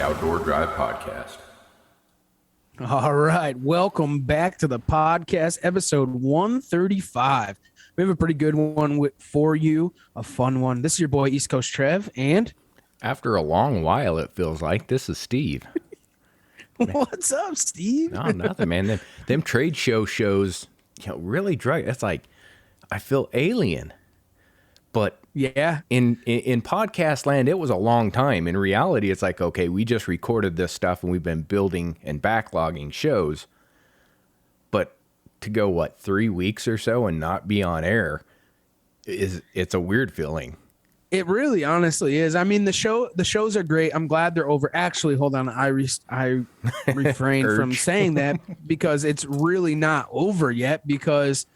Outdoor Drive Podcast. All right. Welcome back to the podcast, episode 135. We have a pretty good one for you, a fun one. This is your boy, East Coast Trev, and... After a long while, it feels like, this is Steve. What's up, Steve? No, nothing, man. Them trade shows, really drag. It's like, I feel alien. But yeah, in podcast land, it was a long time. In reality, it's like, okay, we just recorded this stuff and we've been building and backlogging shows. But to go, 3 weeks or so and not be on air, it's a weird feeling. It really honestly is. I mean, the shows are great. I'm glad they're over. Actually, hold on. I refrained from saying that because it's really not over yet, because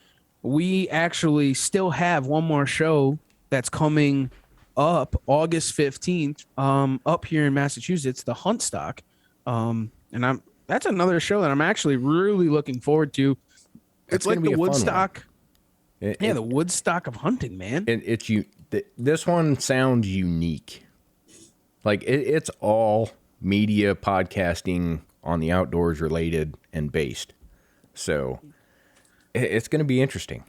we actually still have one more show that's coming up August 15th up here in Massachusetts, the Huntstock. And that's another show that I'm actually really looking forward to. It's like the Woodstock. The Woodstock of Hunting, man. This one sounds unique. Like it's all media podcasting on the outdoors related and based. So it's going to be interesting.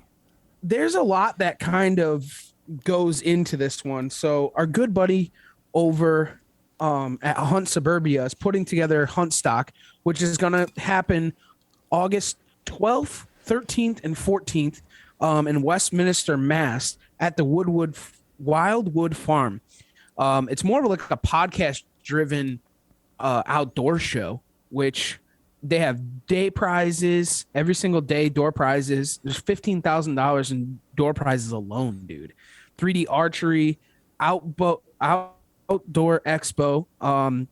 There's a lot that kind of goes into this one. So our good buddy over at Hunt Suburbia is putting together Huntstock, which is going to happen August 12th, 13th, and 14th in Westminster, Mass. At the Wildwood Farm. It's more of like a podcast-driven outdoor show, which they have day prizes every single day, door prizes. There's $15,000 in door prizes alone, dude. 3D archery, outdoor expo.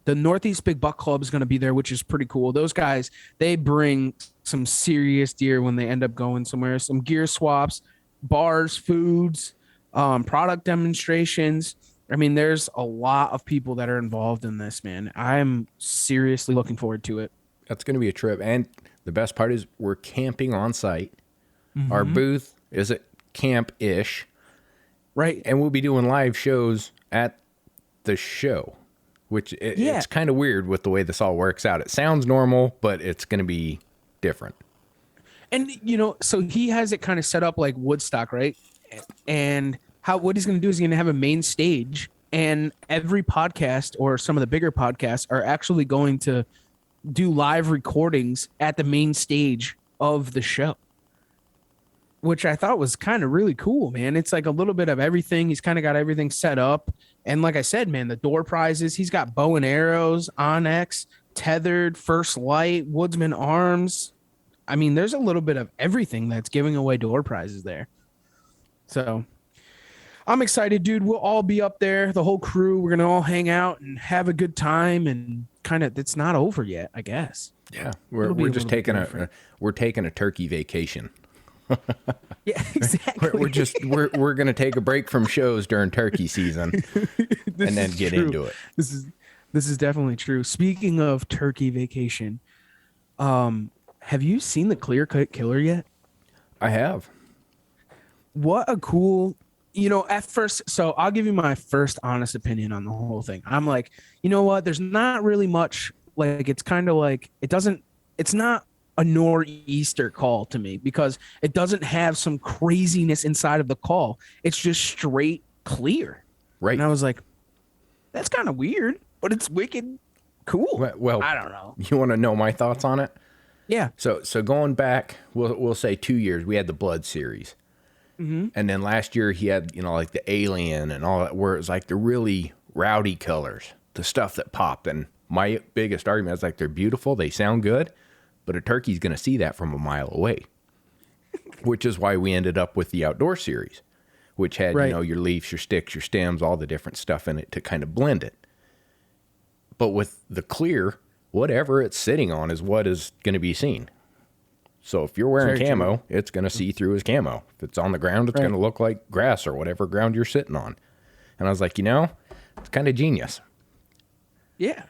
The Northeast Big Buck Club is going to be there, which is pretty cool. Those guys, they bring some serious deer when they end up going somewhere. Some gear swaps, bars, foods, product demonstrations. I mean, there's a lot of people that are involved in this, man. I'm seriously looking forward to it. That's going to be a trip. And the best part is we're camping on site. Mm-hmm. Our booth is at camp-ish. Right. And we'll be doing live shows at the show, which it's kind of weird with the way this all works out. It sounds normal, but it's going to be different. And, so he has it kind of set up like Woodstock, right? And what he's going to do is he's going to have a main stage, and every podcast or some of the bigger podcasts are actually going to do live recordings at the main stage of the show, which I thought was kind of really cool, man. It's like a little bit of everything. He's kind of got everything set up. And like I said, man, the door prizes, he's got bow and arrows, Onyx, tethered, First Light, Woodsman arms. I mean, there's a little bit of everything that's giving away door prizes there. So I'm excited, dude. We'll all be up there, the whole crew. We're going to all hang out and have a good time, and kind of, it's not over yet, I guess. Yeah. We're just taking we're taking a turkey vacation. Yeah, exactly. we're going to take a break from shows during turkey season and then get into it. This is definitely true. Speaking of turkey vacation, have you seen the clear cut killer yet? I have. What a cool, at first, so I'll give you my first honest opinion on the whole thing. I'm like, you know what? There's not really much, like, it's kind of like, it's not a nor'easter call to me, because it doesn't have some craziness inside of the call. It's just straight clear. Right. And I was like, that's kind of weird, but it's wicked cool. Well, I don't know. You want to know my thoughts on it? Yeah. So going back, we'll say 2 years, we had the Blood series. Mm-hmm. And then last year he had, like the Alien and all that, where it's like the really rowdy colors, the stuff that popped. And my biggest argument is like, they're beautiful, they sound good, but a turkey's going to see that from a mile away, which is why we ended up with the Outdoor series, which had, your leaves, your sticks, your stems, all the different stuff in it to kind of blend it. But with the clear, whatever it's sitting on is what is going to be seen. So if you're wearing camo, it's going to see through as camo. If it's on the ground, it's going to look like grass or whatever ground you're sitting on. And I was like, it's kind of genius. Yeah.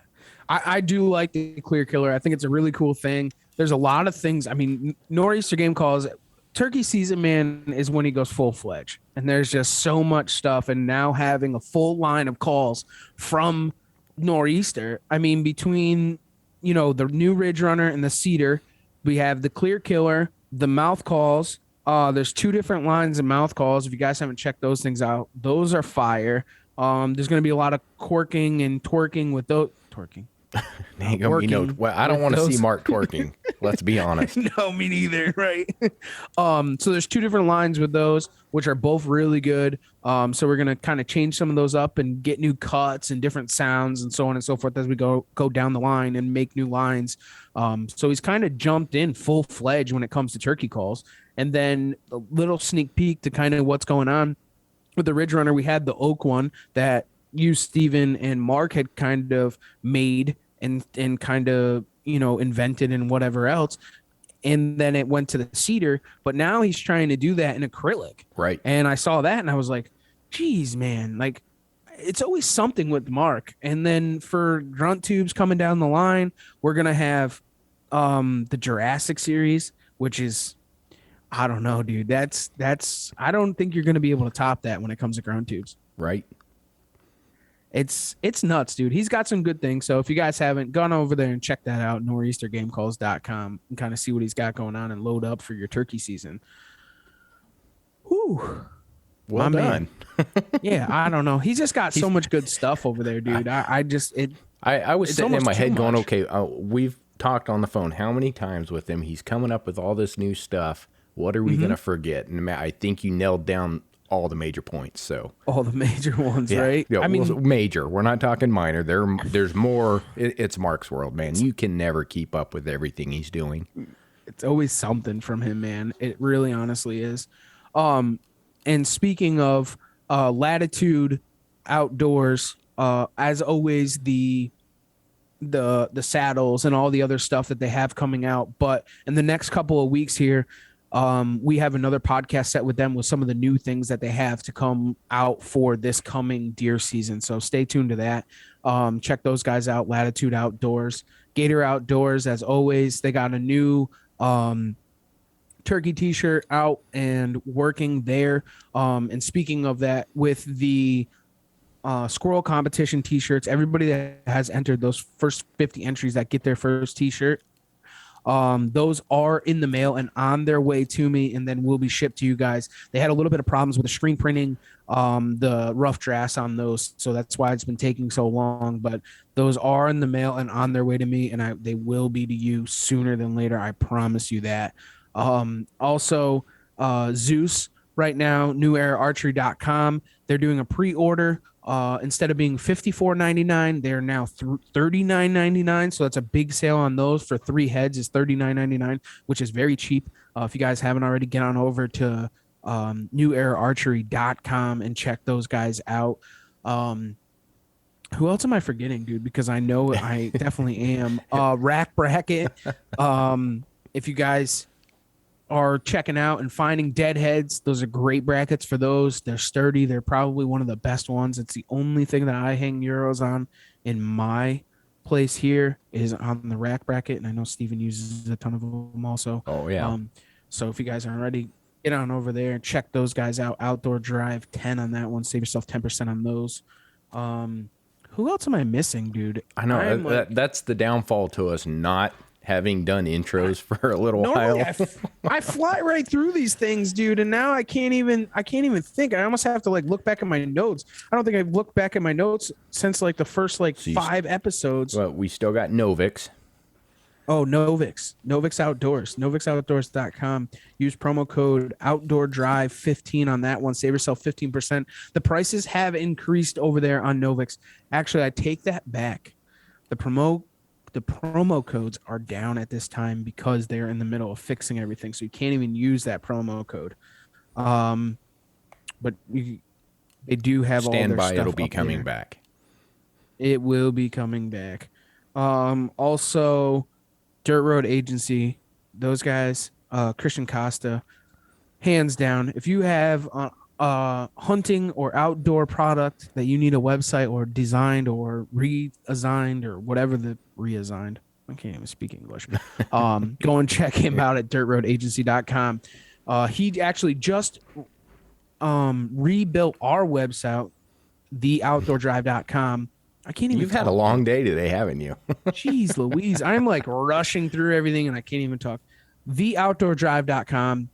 I do like the clear killer. I think it's a really cool thing. There's a lot of things. I mean, nor'easter game calls, turkey season, man, is when he goes full-fledged. And there's just so much stuff. And now having a full line of calls from Nor'easter. I mean, between the new Ridge Runner and the Cedar, we have the Clear Killer, the Mouth Calls. There's two different lines of mouth calls. If you guys haven't checked those things out, those are fire. There's going to be a lot of corking and twerking with those. Twerking. Ain't gonna be no. Well, I don't want to see Mark twerking. Let's be honest. No, me neither. Right. So there's two different lines with those, which are both really good. So we're gonna kind of change some of those up and get new cuts and different sounds and so on and so forth as we go down the line and make new lines. So he's kind of jumped in full fledged when it comes to turkey calls. And then a little sneak peek to kind of what's going on with the Ridge Runner. We had the oak one that you, Steven, and Mark had kind of made and kind of invented and whatever else, and then it went to the cedar, but now he's trying to do that in acrylic, right? And I saw that and I was like, geez, man, like it's always something with Mark. And then for grunt tubes coming down the line, we're gonna have the Jurassic series, which is, I don't know, dude, that's I don't think you're gonna be able to top that when it comes to grunt tubes, right? It's nuts, dude. He's got some good things. So if you guys haven't gone over there and check that out, nor'eastergamecalls.com, and kind of see what he's got going on and load up for your turkey season. Whew. Well done. Yeah, I don't know. He's just got so much good stuff over there, dude. I was sitting in my head going, okay, we've talked on the phone how many times with him. He's coming up with all this new stuff. What are we going to forget? And I think you nailed down all the major points. So all the major ones, yeah. Right? Yeah, I mean, major. We're not talking minor. There's more. It's Mark's world, man. You can never keep up with everything he's doing. It's always something from him, man. It really, honestly is. And speaking of Latitude Outdoors, as always, the saddles and all the other stuff that they have coming out. But in the next couple of weeks here, we have another podcast set with them with some of the new things that they have to come out for this coming deer season. So stay tuned to that. Check those guys out. Latitude Outdoors, Gator Outdoors. As always, they got a new turkey t-shirt out and working there. And speaking of that, with the squirrel competition t-shirts, everybody that has entered those first 50 entries that get their first t-shirt, those are in the mail and on their way to me, and then will be shipped to you guys. They had a little bit of problems with the screen printing, the rough drafts on those, so that's why it's been taking so long. But those are in the mail and on their way to me, and they will be to you sooner than later. I promise you that. Also, Zues right now, newairarchery.com. They're doing a pre-order. Instead of being $54.99, they're now $39.99. So that's a big sale on those. For 3 heads is $39.99, which is very cheap. If you guys haven't already, get on over to newairarchery.com and check those guys out. Who else am I forgetting, dude? Because I know I definitely am. Rack Bracket. If you guys are checking out and finding deadheads, those are great brackets for those. They're sturdy. They're probably one of the best ones. It's the only thing that I hang euros on in my place here is on the rack bracket, and I know Steven uses a ton of them also. Oh yeah. So if you guys aren't ready, get on over there and check those guys out. Outdoor Drive 10 on that one. Save yourself 10% on those. Who else am I missing, dude? I know that's the downfall to us not having done intros for a little while. I fly right through these things, dude, and now I can't even think. I almost have to look back at my notes. I don't think I've looked back at my notes since the first 5 episodes. Well, we still got Novix. Oh, Novix Outdoors, novixoutdoors.com. Use promo code Outdoor Drive 15 on that one. Save yourself 15%. The prices have increased over there on Novix. Actually, I take that back. The promo codes are down at this time because they're in the middle of fixing everything. So you can't even use that promo code. But they do have all their stuff. Stand by, it'll be coming back. It will be coming back. Also, Dirt Road Agency, those guys, Christian Costa, hands down. If you have hunting or outdoor product that you need a website or designed or reassigned or whatever reassigned. I can't even speak English. Go and check him out at dirtroadagency.com. He actually just rebuilt our website, theoutdoordrive.com, I can't even You've had a long day today, haven't you? Jeez Louise. I'm like rushing through everything and I can't even talk. TheOutdoorDrive.com.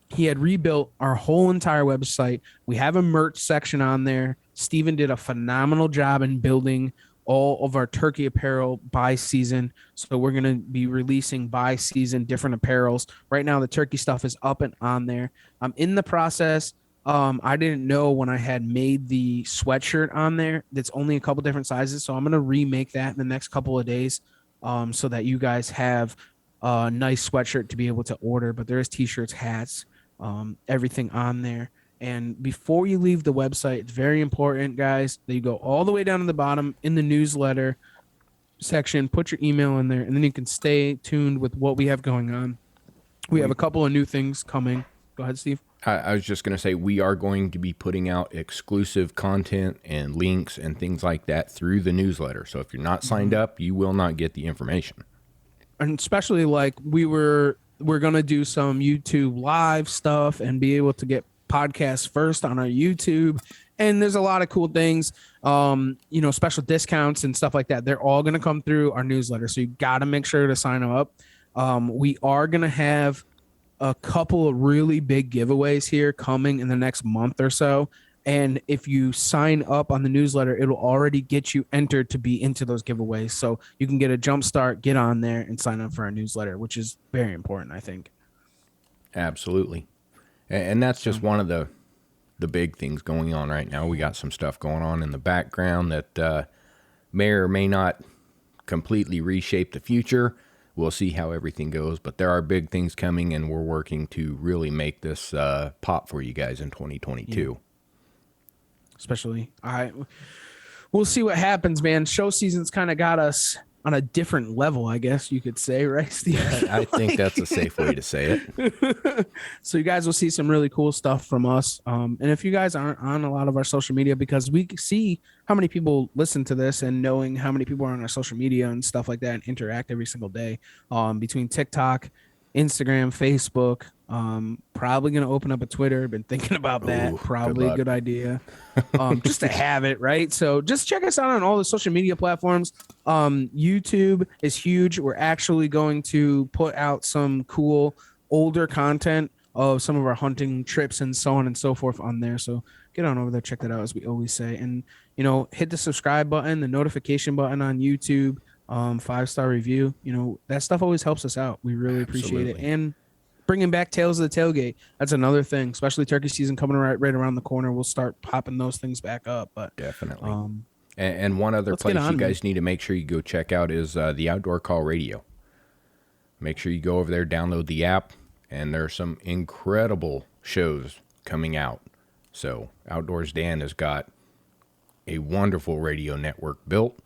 He had rebuilt our whole entire website. We have a merch section on there. Steven did a phenomenal job in building all of our turkey apparel by season. So we're going to be releasing by season different apparels. Right now, the turkey stuff is up and on there. I'm in the process. I didn't know when I had made the sweatshirt on there. That's only a couple different sizes. So I'm going to remake that in the next couple of days so that you guys have a nice sweatshirt to be able to order. But there is t-shirts, hats, everything on there. And before you leave the website, it's very important, guys, that you go all the way down to the bottom in the newsletter section, put your email in there, and then you can stay tuned with what we have going on. We have a couple of new things coming. Go ahead, Steve. I was just going to say, we are going to be putting out exclusive content and links and things like that through the newsletter. So if you're not signed up, you will not get the information. And especially like we're going to do some YouTube live stuff and be able to get podcasts first on our YouTube. And there's a lot of cool things, special discounts and stuff like that. They're all going to come through our newsletter. So you got to make sure to sign up. We are going to have a couple of really big giveaways here coming in the next month or so. And if you sign up on the newsletter, it'll already get you entered to be into those giveaways. So you can get a jump start, get on there and sign up for our newsletter, which is very important, I think. Absolutely. And that's just one of the big things going on right now. We got some stuff going on in the background that may or may not completely reshape the future. We'll see how everything goes, but there are big things coming, and we're working to really make this pop for you guys in 2022. Yeah. Especially, we'll see what happens, man. Show season's kind of got us on a different level, I guess you could say, right, Steve? I think that's a safe way to say it. So you guys will see some really cool stuff from us. And if you guys aren't on a lot of our social media, because we see how many people listen to this and knowing how many people are on our social media and stuff like that and interact every single day between TikTok, Instagram, Facebook, probably going to open up a Twitter. Been thinking about that. Ooh, probably a good idea just to have it, right? So just check us out on all the social media platforms. YouTube is huge. We're actually going to put out some cool older content of some of our hunting trips and so on and so forth on there. So get on over there, check that out, as we always say. And, hit the subscribe button, the notification button on YouTube, 5-star review. That stuff always helps us out. We really appreciate it. And bringing back Tales of the Tailgate. That's another thing, especially turkey season coming right around the corner. We'll start popping those things back up. But definitely. And one other place you guys need to make sure you go check out is the Outdoor Call Radio. Make sure you go over there, download the app, and there are some incredible shows coming out. So Outdoors Dan has got a wonderful radio network built,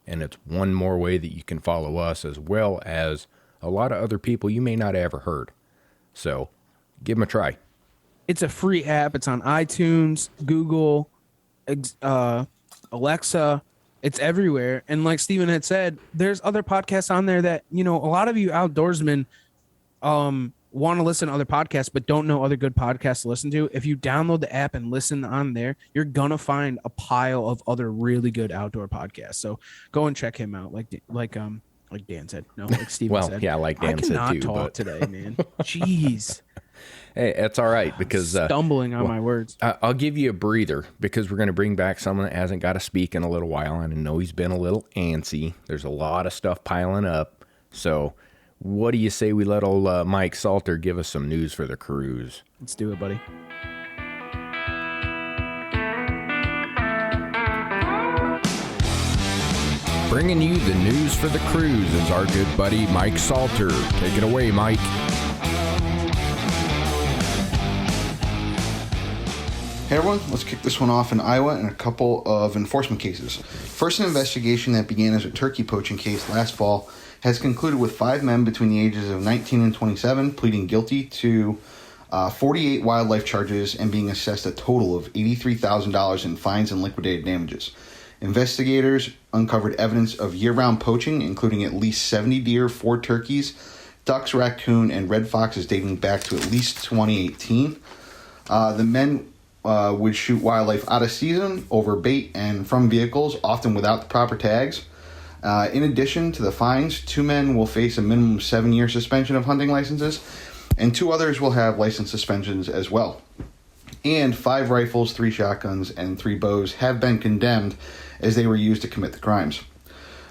and it's one more way that you can follow us, as well as a lot of other people you may not have ever heard. So give them a try. It's a free app. It's on iTunes, Google, Alexa. It's everywhere. And like Steven had said, there's other podcasts on there that, a lot of you outdoorsmen want to listen to other podcasts, but don't know other good podcasts to listen to. If you download the app and listen on there, you're going to find a pile of other really good outdoor podcasts. So go and check him out. Like Dan said. No, like Steven said. Yeah, like Dan said too. I cannot talk today, man. Jeez. Hey, that's all right, because stumbling on my words. I'll give you a breather, because we're going to bring back someone that hasn't got to speak in a little while, and I know he's been a little antsy. There's a lot of stuff piling up. So what do you say we let old Mike Salter give us some news for the cruise? Let's do it, buddy. Bringing you the news for the cruise is our good buddy Mike Salter. Take it away, Mike. Hey everyone, let's kick this one off in Iowa and a couple of enforcement cases. First, an investigation that began as a turkey poaching case last fall has concluded with 5 men between the ages of 19 and 27 pleading guilty to 48 wildlife charges and being assessed a total of $83,000 in fines and liquidated damages. Investigators uncovered evidence of year-round poaching, including at least 70 deer, 4 turkeys, ducks, raccoon, and red foxes dating back to at least 2018. The men would shoot wildlife out of season, over bait, and from vehicles, often without the proper tags. In addition to the fines, 2 men will face a minimum 7-year suspension of hunting licenses, and 2 others will have license suspensions as well. And 5 rifles, 3 shotguns, and 3 bows have been condemned as they were used to commit the crimes.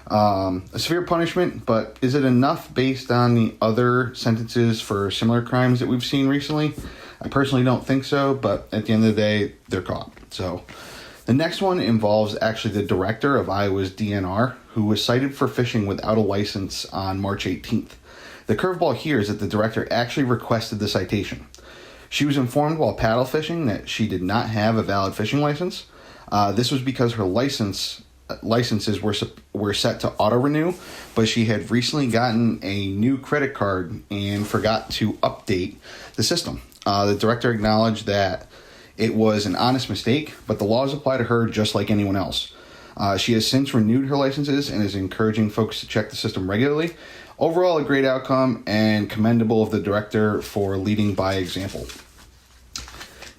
A severe punishment, but is it enough based on the other sentences for similar crimes that we've seen recently? I personally don't think so, but at the end of the day, they're caught. So the next one involves actually the director of Iowa's DNR, who was cited for fishing without a license on March 18th. The curveball here is that the director actually requested the citation. She was informed while paddle fishing that she did not have a valid fishing license. This was because her licenses were set to auto-renew, but she had recently gotten a new credit card and forgot to update the system. The director acknowledged that it was an honest mistake, but the laws apply to her just like anyone else. She has since renewed her licenses and is encouraging folks to check the system regularly. Overall, a great outcome and commendable of the director for leading by example.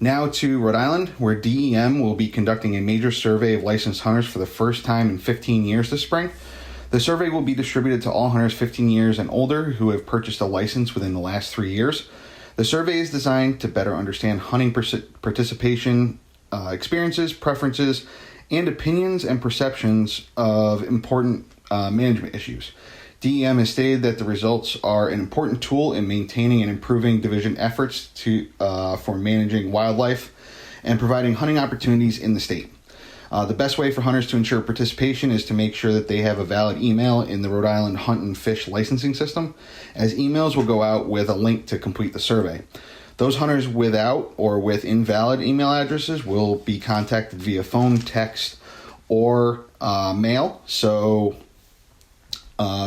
Now to Rhode Island, where DEM will be conducting a major survey of licensed hunters for the first time in 15 years this spring. The survey will be distributed to all hunters 15 years and older who have purchased a license within the last 3 years. The survey is designed to better understand hunting participation, experiences, preferences, and opinions and perceptions of important management issues. DEM has stated that the results are an important tool in maintaining and improving division efforts for managing wildlife and providing hunting opportunities in the state. The best way for hunters to ensure participation is to make sure that they have a valid email in the Rhode Island Hunt and Fish licensing system, as emails will go out with a link to complete the survey. Those hunters without or with invalid email addresses will be contacted via phone, text, or mail. So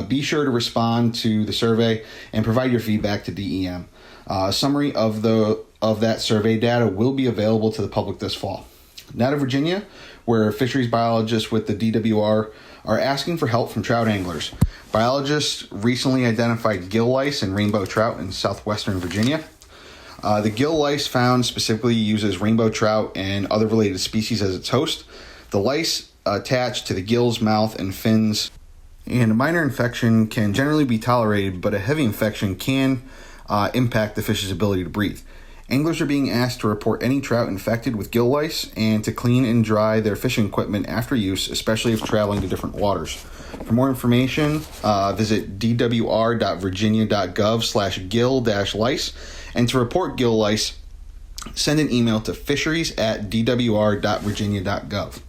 be sure to respond to the survey and provide your feedback to DEM. A summary of that survey data will be available to the public this fall. Now to Virginia, where fisheries biologists with the DWR are asking for help from trout anglers. Biologists recently identified gill lice and rainbow trout in southwestern Virginia. The gill lice found specifically uses rainbow trout and other related species as its host. The lice attach to the gill's mouth and fins, and a minor infection can generally be tolerated, but a heavy infection can impact the fish's ability to breathe. Anglers are being asked to report any trout infected with gill lice and to clean and dry their fishing equipment after use, especially if traveling to different waters. For more information, visit dwr.virginia.gov/gill-lice, and to report gill lice, send an email to fisheries@dwr.virginia.gov.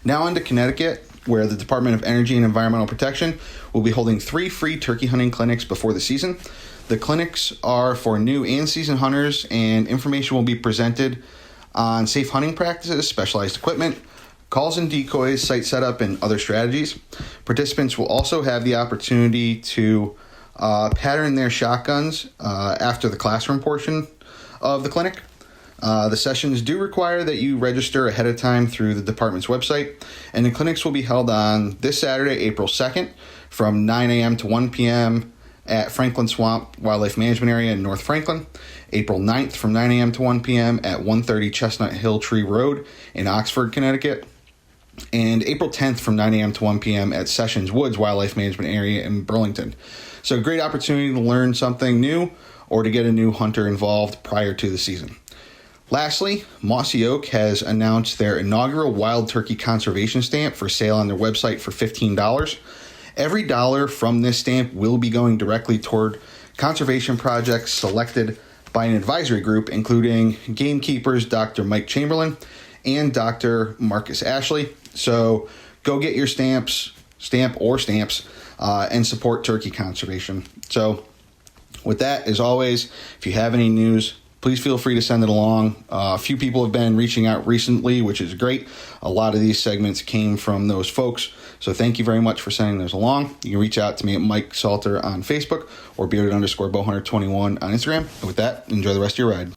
Now on to Connecticut, where the Department of Energy and Environmental Protection will be holding 3 free turkey hunting clinics before the season. The clinics are for new and seasoned hunters, and information will be presented on safe hunting practices, specialized equipment, calls and decoys, site setup, and other strategies. Participants will also have the opportunity to pattern their shotguns after the classroom portion of the clinic. The sessions do require that you register ahead of time through the department's website, and the clinics will be held on this Saturday, April 2nd, from 9 a.m. to 1 p.m. at Franklin Swamp Wildlife Management Area in North Franklin, April 9th from 9 a.m. to 1 p.m. at 130 Chestnut Hill Tree Road in Oxford, Connecticut, and April 10th from 9 a.m. to 1 p.m. at Sessions Woods Wildlife Management Area in Burlington. So great opportunity to learn something new or to get a new hunter involved prior to the season. Lastly, Mossy Oak has announced their inaugural wild turkey conservation stamp for sale on their website for $15. Every dollar from this stamp will be going directly toward conservation projects selected by an advisory group, including gamekeepers Dr. Mike Chamberlain and Dr. Marcus Ashley. So go get your stamps, and support turkey conservation. So with that, as always, if you have any news, please feel free to send it along. A few people have been reaching out recently, which is great. A lot of these segments came from those folks. So thank you very much for sending those along. You can reach out to me at Mike Salter on Facebook or bearded_bowhunter21 on Instagram. And with that, enjoy the rest of your ride.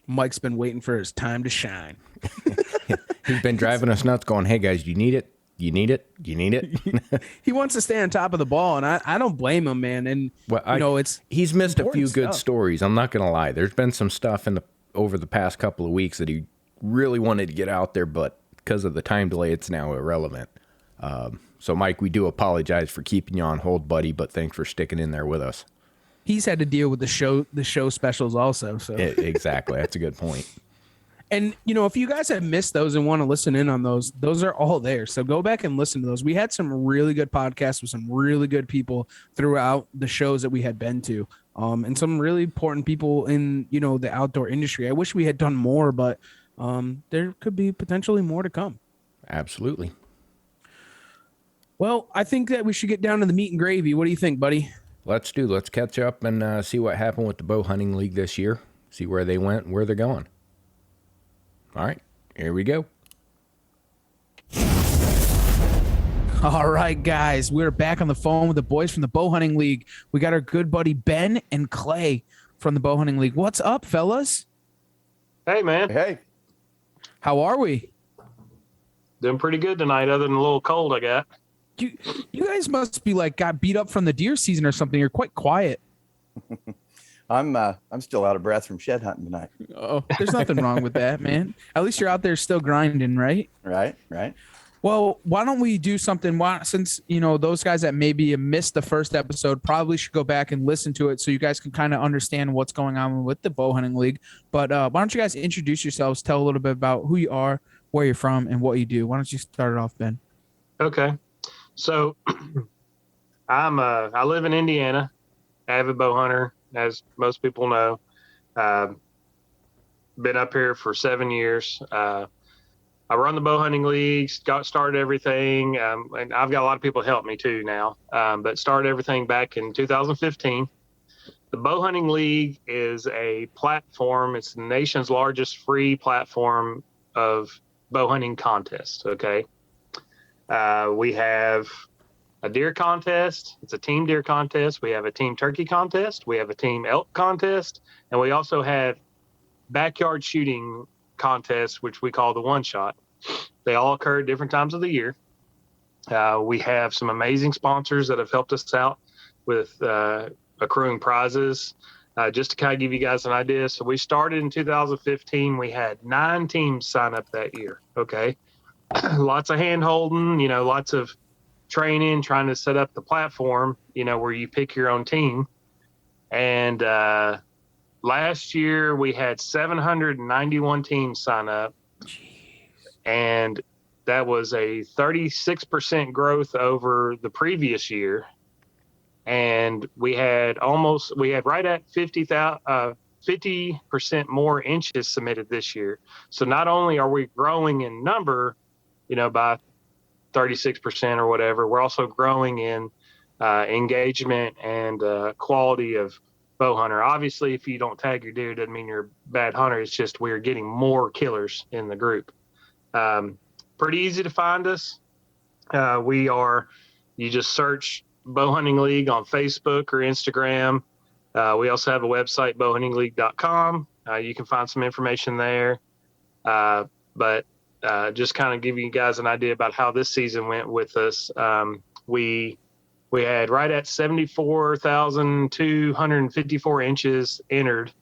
Mike's been waiting for his time to shine. He's been driving us nuts going, hey guys, you need it. You need it. You need it. He wants to stay on top of the ball, and I don't blame him, man. And he's missed a few good stuff. stories. I'm not going to lie. There's been some stuff over the past couple of weeks that he really wanted to get out there, but because of the time delay, it's now irrelevant. So, Mike, we do apologize for keeping you on hold, buddy, but thanks for sticking in there with us. He's had to deal with the show specials also. So Exactly. That's a good point. And, if you guys have missed those and want to listen in on those are all there. So go back and listen to those. We had some really good podcasts with some really good people throughout the shows that we had been to, and some really important people in, the outdoor industry. I wish we had done more, but there could be potentially more to come. Absolutely. Well, I think that we should get down to the meat and gravy. What do you think, buddy? Let's catch up and see what happened with the Bowhunting League this year, see where they went and where they're going. All right, here we go. All right, guys, we're back on the phone with the boys from the Bowhunting League. We got our good buddy Ben and Clay from the Bowhunting League. What's up, fellas? Hey, man. Hey. How are we? Doing pretty good tonight, other than a little cold I got. You guys must be got beat up from the deer season or something. You're quite quiet. I'm still out of breath from shed hunting tonight. Oh, there's nothing wrong with that, man. At least you're out there still grinding, right? Right. Well, why don't we do something? Since those guys that maybe missed the first episode probably should go back and listen to it so you guys can kind of understand what's going on with the Bowhunting League. But why don't you guys introduce yourselves, tell a little bit about who you are, where you're from, and what you do. Why don't you start it off, Ben? Okay. So I live in Indiana, avid bow hunter, as most people know. Been up here for 7 years. I run the Bowhunting League, started everything, and I've got a lot of people help me too now, but started everything back in 2015. The Bowhunting League is a platform. It's the nation's largest free platform of bow hunting contests, okay? We have a deer contest. It's a team deer contest. We have a team turkey contest. We have a team elk contest. And we also have backyard shooting contests, which we call the one shot. They all occur at different times of the year. We have some amazing sponsors that have helped us out with accruing prizes. Just to kind of give you guys an idea. So we started in 2015. We had 9 teams sign up that year. Okay. Lots of hand holding, lots of training, trying to set up the platform, where you pick your own team. And last year we had 791 teams sign up. Jeez. And that was a 36% growth over the previous year. And we had right at 50% more inches submitted this year. So not only are we growing in number, by 36% or whatever, we're also growing in engagement and quality of bow hunter. Obviously, if you don't tag your deer, it doesn't mean you're a bad hunter. It's just we're getting more killers in the group. Pretty easy to find us. You just search Bowhunting League on Facebook or Instagram. We also have a website, bowhuntingleague.com. You can find some information there. But just kind of give you guys an idea about how this season went with us. We had right at 74,254 inches entered.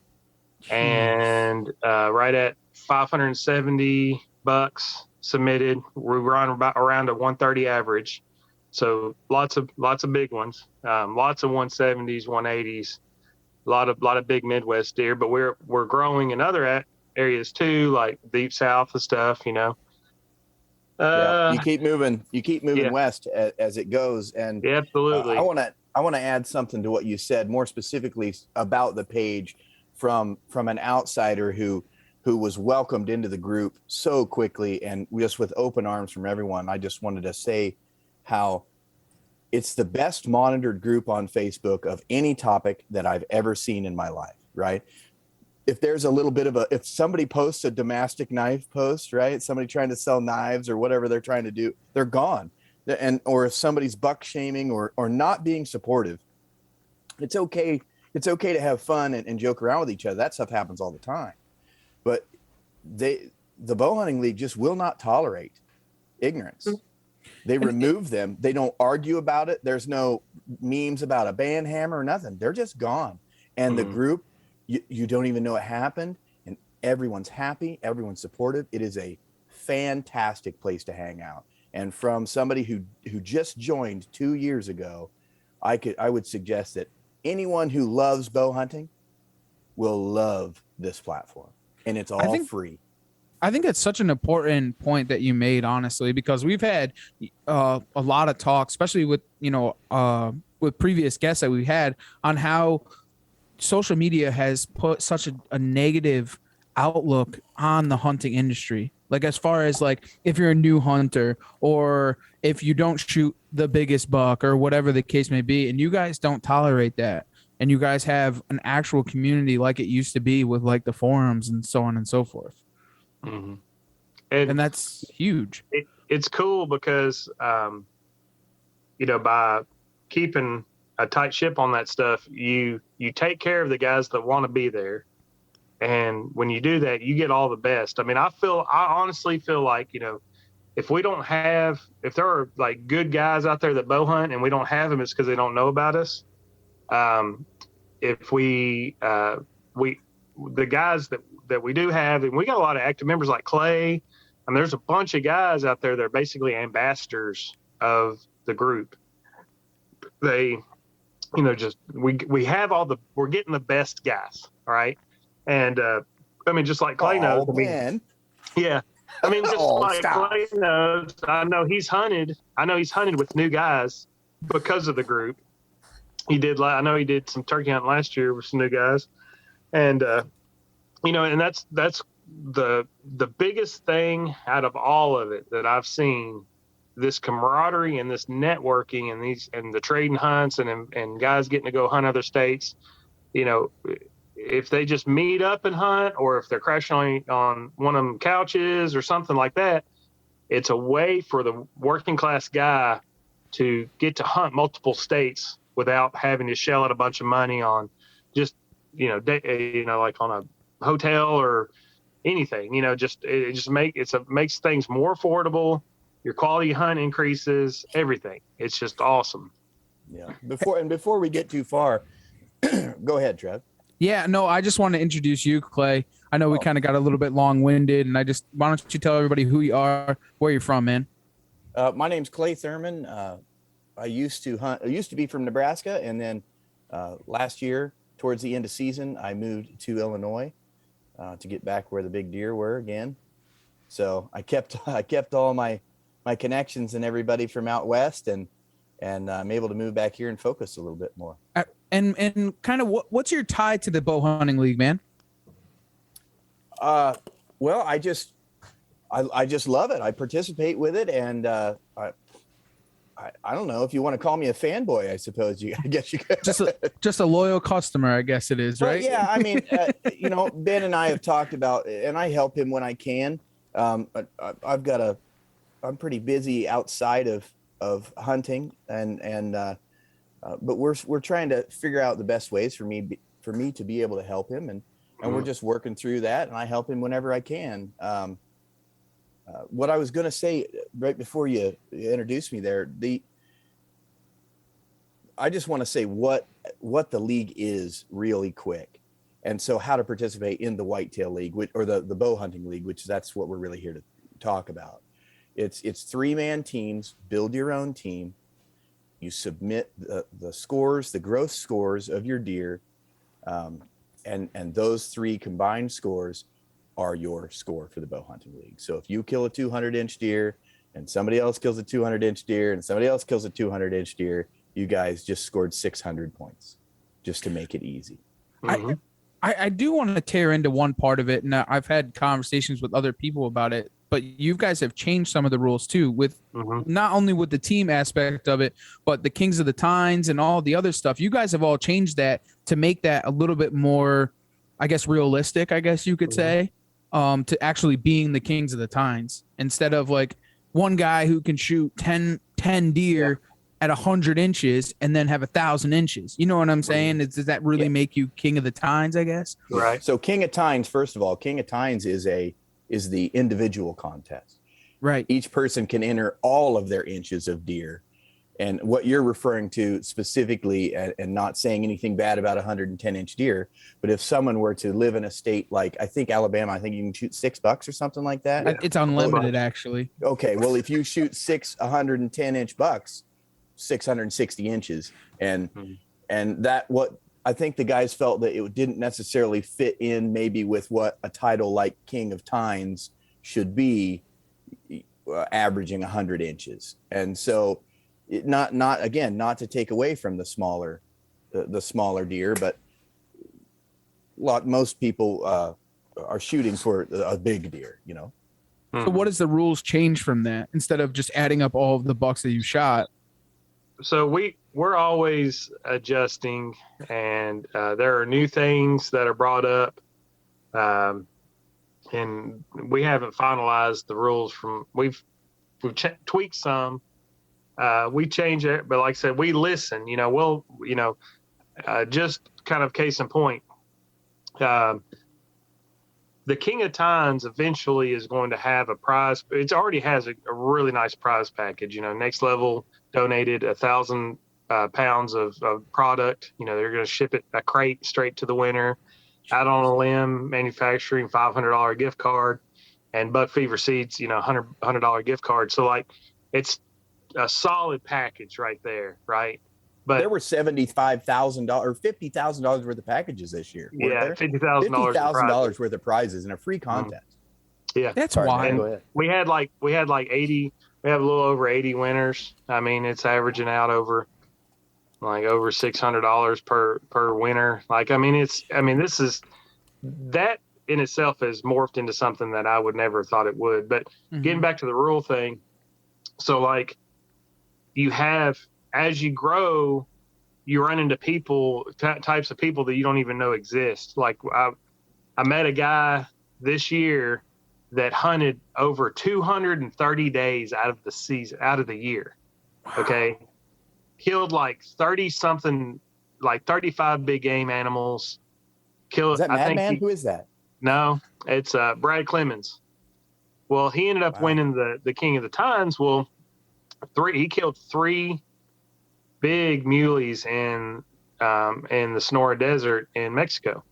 And right at 570 bucks submitted. We run about around a 130 average. So lots of big ones, lots of 170s, 180s, a lot of big Midwest deer. But we're growing in other areas too, like deep south and stuff. You keep moving west as it goes. And yeah, absolutely. I want to add something to what you said, more specifically about the page from an outsider who was welcomed into the group so quickly and just with open arms from everyone. I just wanted to say how it's the best monitored group on Facebook of any topic that I've ever seen in my life, right? If there's a little bit of if somebody posts a domestic knife post, right? Somebody trying to sell knives or whatever they're trying to do, they're gone. Or if somebody's buck shaming or not being supportive, it's okay. It's okay to have fun and joke around with each other. That stuff happens all the time. But the Bowhunting League just will not tolerate ignorance. They remove them. They don't argue about it. There's no memes about a band hammer or nothing. They're just gone. And the group, you don't even know it happened. Everyone's happy, everyone's supportive. It is a fantastic place to hang out. And from somebody who just joined 2 years ago, I would suggest that anyone who loves bow hunting will love this platform, and it's all free. I think it's such an important point that you made, honestly, because we've had a lot of talk, especially with with previous guests that we've had, on how social media has put such a negative outlook on the hunting industry. Like, as far as like, if you're a new hunter or if you don't shoot the biggest buck or whatever the case may be, and you guys don't tolerate that, and you guys have an actual community like it used to be with like the forums and so on and so forth. Mm-hmm. And that's huge. It's cool because, by keeping a tight ship on that stuff, you take care of the guys that want to be there. And when you do that, you get all the best. I mean, I honestly feel like, if there are like good guys out there that bow hunt and we don't have them, it's because they don't know about us. If the guys that we do have, and we got a lot of active members like Clay, and there's a bunch of guys out there that are basically ambassadors of the group. They, we have we're getting the best guys. All right. And, just like Clay knows, yeah. Just like Clay knows, I know he's hunted with new guys because of the group. I know he did some turkey hunting last year with some new guys. And, and that's the biggest thing out of all of it that I've seen, this camaraderie and this networking and the trading hunts and guys getting to go hunt other states. If they just meet up and hunt, or if they're crashing on one of them couches or something like that, it's a way for the working class guy to get to hunt multiple states without having to shell out a bunch of money on just, like on a hotel or anything. It makes things more affordable. Your quality of hunt increases, everything. It's just awesome. Yeah. Before we get too far, go ahead, Trev. Yeah, no, I just want to introduce you, Clay. I know we kind of got a little bit long-winded, and why don't you tell everybody who you are, where you're from, man? My name's Clay Thurman. I used to be from Nebraska, and then last year, towards the end of season, I moved to Illinois to get back where the big deer were again. So I kept all my connections and everybody from out west, and I'm able to move back here and focus a little bit more. And kind of what's your tie to the Bowhunting League, man? Well, I just love it. I participate with it, and I don't know if you want to call me a fanboy. I suppose I guess you could. just a loyal customer, I guess it is, right? Yeah, I mean, Ben and I have talked about, and I help him when I can. I'm pretty busy outside of hunting, but we're trying to figure out the best ways for me to be able to help him, and we're just working through that, and I help him whenever I can. What I was going to say right before you introduced me there, I just want to say what the league is really quick, and so how to participate in the Whitetail League, or the Bowhunting League, which that's what we're really here to talk about. It's 3-man teams. Build your own team. You submit the scores, the gross scores of your deer, and those 3 combined scores are your score for the Bowhunting League. So if you kill a 200-inch deer and somebody else kills a 200-inch deer and somebody else kills a 200-inch deer, you guys just scored 600 points just to make it easy. Mm-hmm. I do want to tear into one part of it, and I've had conversations with other people about it, but you guys have changed some of the rules too, with not only with the team aspect of it, but the Kings of the Tines and all the other stuff. You guys have all changed that to make that a little bit more, I guess, realistic, I guess you could say, to actually being the Kings of the Tines, instead of like one guy who can shoot 10 deer at 100 inches and then have 1,000 inches. You know what I'm saying? Does that really make you King of the Tines, I guess? Right. So King of Tines, first of all, King of Tines is the individual contest. Right. Each person can enter all of their inches of deer, And what you're referring to specifically, and not saying anything bad about 110-inch deer, but if someone were to live in a state like, I think Alabama, I think you can shoot $6 or something like that. Yeah. It's unlimited, actually. Okay, well, if you shoot 110-inch bucks, 660 inches, and that, what I think the guys felt that it didn't necessarily fit in maybe with what a title like King of Tines should be, averaging 100 inches. And so not to take away from the smaller deer, but most people are shooting for a big deer, you know. So what does the rules change from that, instead of just adding up all of the bucks that you shot? So we're always adjusting, and there are new things that are brought up, and we haven't finalized the rules. We've tweaked some. We change it, but like I said, we listen. Just kind of case in point, the King of Tines eventually is going to have a prize. It already has a really nice prize package. Next Level donated 1,000 pounds of product. They're going to ship it a crate straight to the winner. Out on a Limb Manufacturing $500 gift card, and Buck Fever Seeds, $100 gift card. So like, it's a solid package right there, right? But there were $75,000 or $50,000 worth of packages this year. Yeah, $50,000 worth of prizes in a free contest. Yeah, that's wild. Go ahead. We had like 80. We have a little over 80 winners. I mean, it's averaging out over $600 per winner. Like, that in itself has morphed into something that I would never thought it would. But getting back to the rule thing, so like, you have, as you grow, you run into types of people that you don't even know exist. Like, I met a guy this year that hunted over 230 days out of the year. Okay. Killed like 30 something, like 35 big game animals. Is that Madman? Who is that? No, it's Brad Clemens. Well, he ended up winning the King of the Tines. Well, he killed 3 big muleys in the Sonora Desert in Mexico.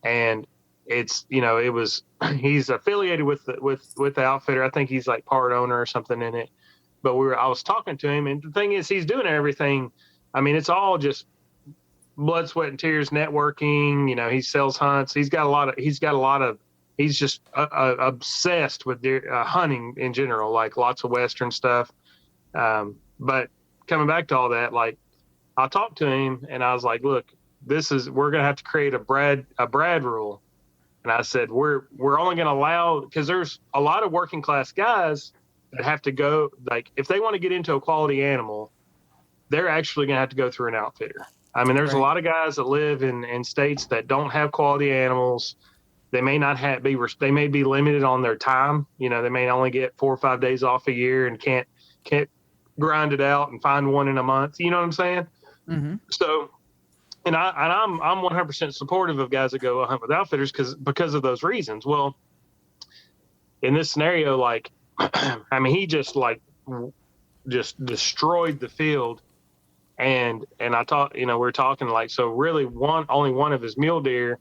And it's, he's affiliated with the outfitter. I think he's like part owner or something in it. But I was talking to him, and the thing is, he's doing everything. I mean, it's all just blood, sweat, and tears networking. He sells hunts. He's just obsessed with hunting in general, like lots of Western stuff. But coming back to all that, like, I talked to him and I was like, look, we're going to have to create a Brad rule. And I said, we're only going to allow, because there's a lot of working class guys that have to go, like, if they want to get into a quality animal, they're actually going to have to go through an outfitter. I mean, there's a lot of guys that live in states that don't have quality animals. They may not they may be limited on their time. They may only get 4 or 5 days off a year and can't grind it out and find one in a month. You know what I'm saying? Mm-hmm. So, and I'm 100% supportive of guys that go hunt with outfitters because of those reasons. Well, in this scenario, like, I mean, he just destroyed the field. And I thought, we're talking like, so really only one of his mule deer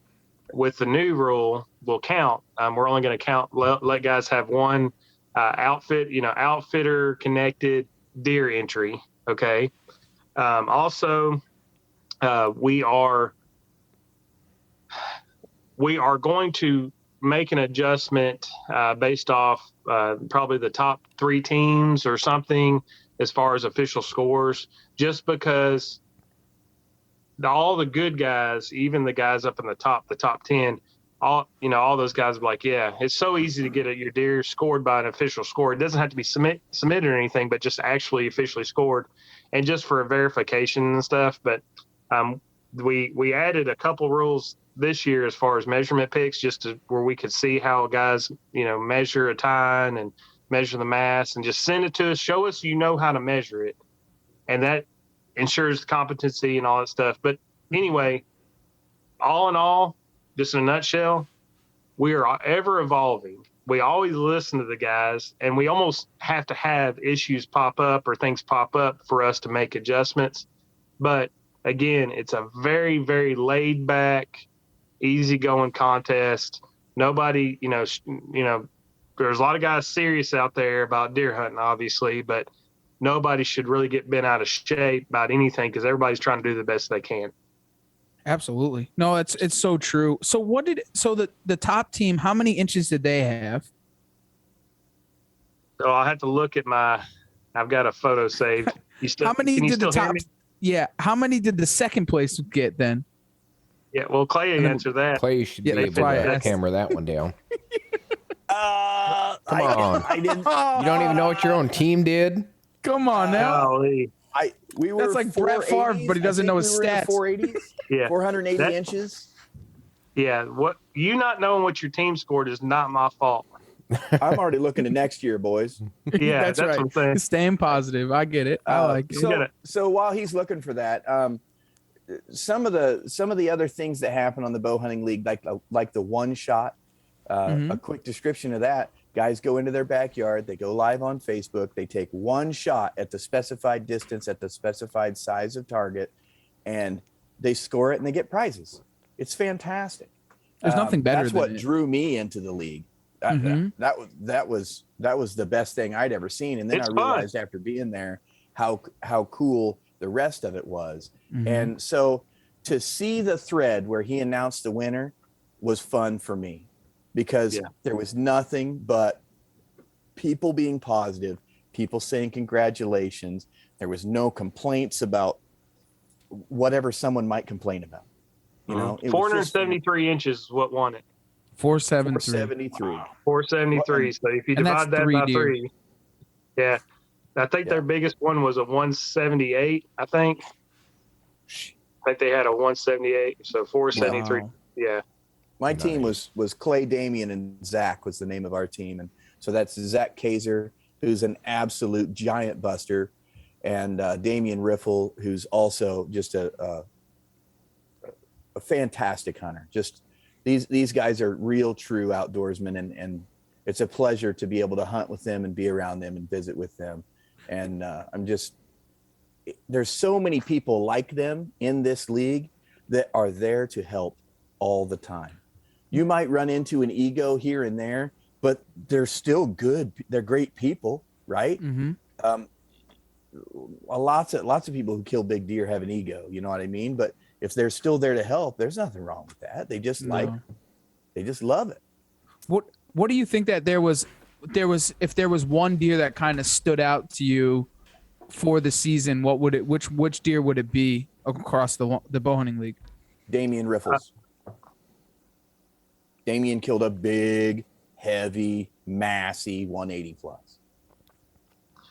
with the new rule will count. We're only going to count, let guys have one outfitter connected deer entry. Okay. Also, we are going to make an adjustment based off probably the top 3 teams or something as far as official scores, just because all the good guys, even the guys up in the top 10, all those guys are like, yeah, it's so easy to get your deer scored by an official score. It doesn't have to be submitted or anything, but just actually officially scored, and just for a verification and stuff. But we added a couple rules this year as far as measurement picks, just where we could see how guys, measure a tine and measure the mass, and just send it to us, show us how to measure it. And that ensures competency and all that stuff. But anyway, all in all, just in a nutshell, we are ever evolving. we always listen to the guys, and we almost have to have issues pop up or things pop up for us to make adjustments. But again, it's a very, very laid back, easygoing contest. Nobody, there's a lot of guys serious out there about deer hunting, obviously, but nobody should really get bent out of shape about anything because everybody's trying to do the best they can. Absolutely. No, it's so true. So the top team, how many inches did they have? So I'll have to look at I've got a photo saved. How many did the top? Yeah. How many did the second place get then? Yeah. Well, Clay answered that. Clay should be able to camera that one down. Come on. I didn't. You don't even know what your own team did? Come on now. We were That's like Brett Favre, but he doesn't know his stats. 480s. Yeah. 480 inches. Yeah. You not knowing what your team scored is not my fault. I'm already looking to next year, boys. Yeah, that's right. What I'm saying. Staying positive. I get it. I like it. So while he's looking for that, some of the other things that happen on the Bowhunting League, like the one shot, a quick description of that. Guys go into their backyard, they go live on Facebook, they take one shot at the specified distance, at the specified size of target, and they score it and they get prizes. It's fantastic. There's nothing better that's than what it. drew me into the league. That was the best thing I'd ever seen. And then I realized after being there how cool the rest of it was. And so to see the thread where he announced the winner was fun for me, because there was nothing but people being positive, people saying congratulations. There was no complaints about whatever someone might complain about. 473 inches is what won it. 473. 473. So if you divide that by 3, I think their biggest one was a 178. I think they had a 178. So 473. Wow. Yeah. My team was Clay, Damien, and Zach was the name of our team. And so that's Zach Kaiser, who's an absolute giant buster, and Damien Riffles, who's also just a fantastic hunter. Just these guys are real, true outdoorsmen, and it's a pleasure to be able to hunt with them and be around them and visit with them. And there's so many people like them in this league that are there to help all the time. You might run into an ego here and there, but they're still good. They're great people, right? Lots of people who kill big deer have an ego, you know what I mean? But if they're still there to help, there's nothing wrong with that. They just they just love it. What do you think that there was if there was one deer that kind of stood out to you for the season, what would it which deer would it be across the Bowhunting League? Damien Riffles. Damien killed a big, heavy, massy 180 plus.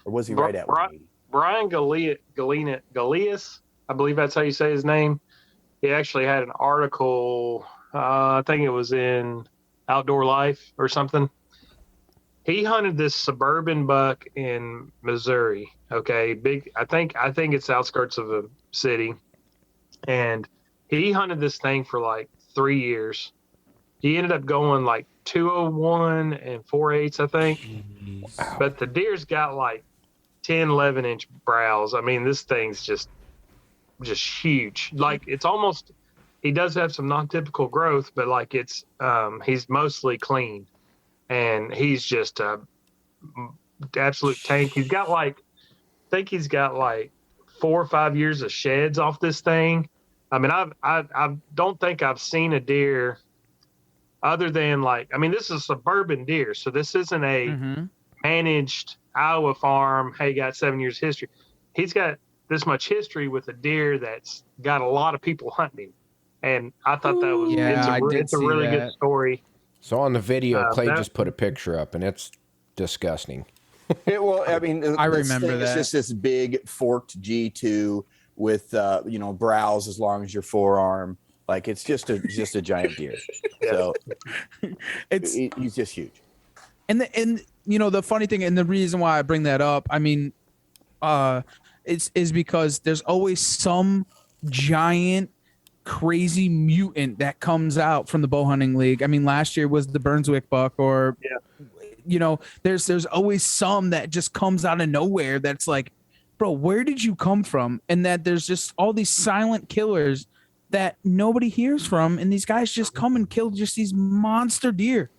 Or was he right at 180? Brian Galeas, I believe that's how you say his name. He actually had an article, I think it was in Outdoor Life or something. He hunted this suburban buck in Missouri. Okay, big. I think it's outskirts of a city, and he hunted this thing for like 3 years. He ended up going like 201 and 4/8, I think. Wow. But the deer's got like 10, 11 inch brows. I mean, this thing's just huge. Like it's almost, he does have some non-typical growth, but like it's, he's mostly clean, and he's just a absolute tank. He's got like, I think he's got like 4 or 5 years of sheds off this thing. I mean, I don't think I've seen a deer other than like, I mean, this is a suburban deer, so this isn't a managed Iowa farm. Hey, got 7 years history. He's got this much history with a deer that's got a lot of people hunting him, and I thought that was it's a really good story. So on the video, Clay just put a picture up, and it's disgusting. I mean, I remember that. It's just this big forked G2 with brows as long as your forearm. Like it's just a giant deer. So he's just huge. And the funny thing, and the reason why I bring that up, I mean, is because there's always some giant crazy mutant that comes out from the Bowhunting League. I mean, last year was the Burnswick buck, or there's always some that just comes out of nowhere that's like, bro, where did you come from? And that there's just all these silent killers that nobody hears from, and these guys just come and kill just these monster deer.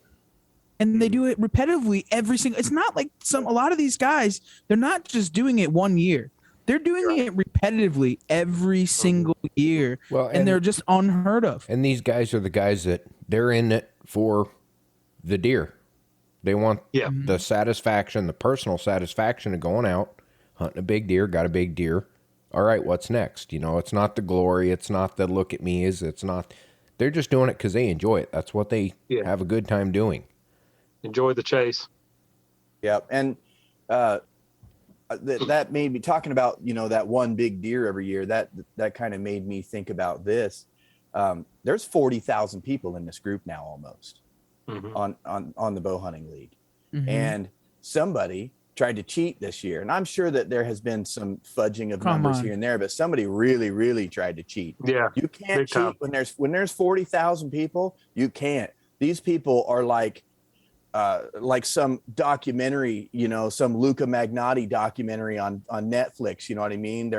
And they do it repetitively every single. It's not like a lot of these guys, they're not just doing it one year. They're doing it repetitively every single year. Well, and they're just unheard of. And these guys are the guys that they're in it for the deer. They want the satisfaction, the personal satisfaction of going out, hunting a big deer, got a big deer. All right, what's next? It's not the glory. It's not the look at me. It's not. They're just doing it because they enjoy it. That's what they have a good time doing. Enjoy the chase. Yep. And that made me talking about, that one big deer every year. That kind of made me think about this. There's 40,000 people in this group now almost on the Bowhunting League. And somebody tried to cheat this year. And I'm sure that there has been some fudging of numbers here and there, but somebody really, really tried to cheat. Yeah. You can't cheat when there's 40,000 people. You can't. These people are like some documentary, some Luca Magnotti documentary on Netflix. You know what I mean?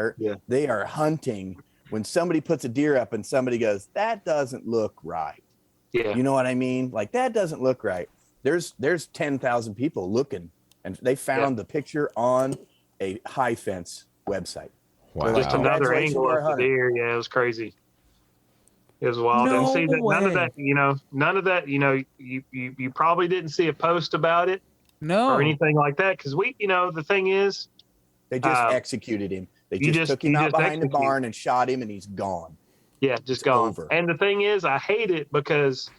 They are hunting. When somebody puts a deer up and somebody goes, that doesn't look right. Yeah. You know what I mean? Like, that doesn't look right. There's 10,000 people looking, and they found the picture on a high fence website. Wow. Just another angle of the deer. Yeah, it was crazy. It was wild. No and see that way. none of that, you probably didn't see a post about it or anything like that. Cause the thing is, they just executed him. They just took him out behind the barn and shot him, and he's gone. Yeah. Just gone. Over. And the thing is, I hate it because,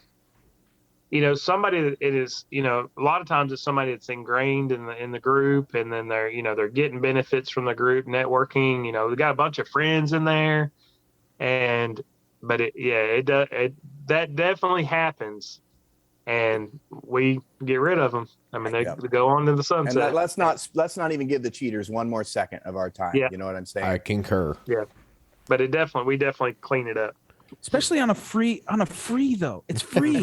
somebody, it is, a lot of times it's somebody that's ingrained in the group, and then they're getting benefits from the group, networking, we got a bunch of friends in there, but that definitely happens, and we get rid of them. I mean, they go on to the sunset. And let's not even give the cheaters one more second of our time. Yeah. You know what I'm saying? I concur. Yeah, but we definitely clean it up. Especially on a free though. It's free.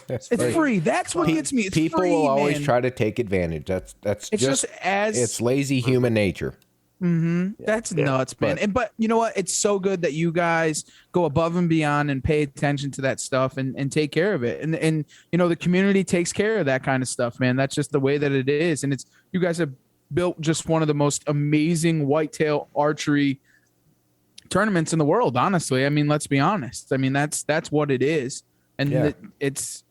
It's free. That's what gets me. It's People free, will always man. try to take advantage. That's It's just as it's lazy human nature. That's nuts, man. But you know what? It's so good that you guys go above and beyond and pay attention to that stuff and take care of it. And the community takes care of that kind of stuff, man. That's just the way that it is. And you guys have built just one of the most amazing whitetail archery tournaments in the world, honestly. I mean, let's be honest. I mean, that's what it is. And it's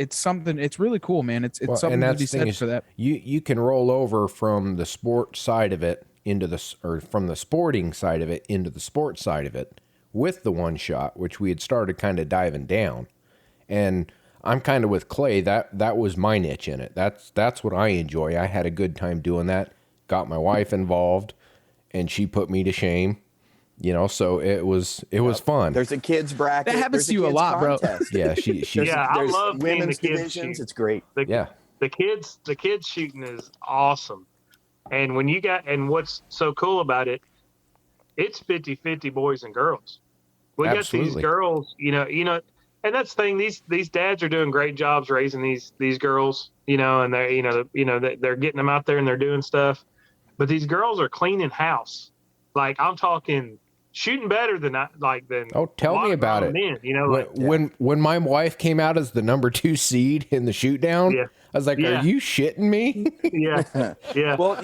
something, it's really cool, man. It's something to be said for that. You can roll over from the sport side of it from the sporting side of it into the sports side of it with the one shot, which we had started kind of diving down. And I'm kind of with Clay. That was my niche in it. That's what I enjoy. I had a good time doing that. Got my wife involved, and she put me to shame. So it was fun. There's a kids bracket. That happens to you a lot, contest. bro. Yeah, she I love women's the kids divisions. shoot. It's great. The kids shooting is awesome. And what's so cool about it, it's 50-50 boys and girls. We Absolutely. got these girls, and that's the thing. These dads are doing great jobs raising these girls, and they're getting them out there and they're doing stuff. But these girls are cleaning house. Like, I'm talking shooting better than tell me about it. Men, when my wife came out as the number 2 seed in the shoot down, I was like, are you shitting me? Yeah. Well,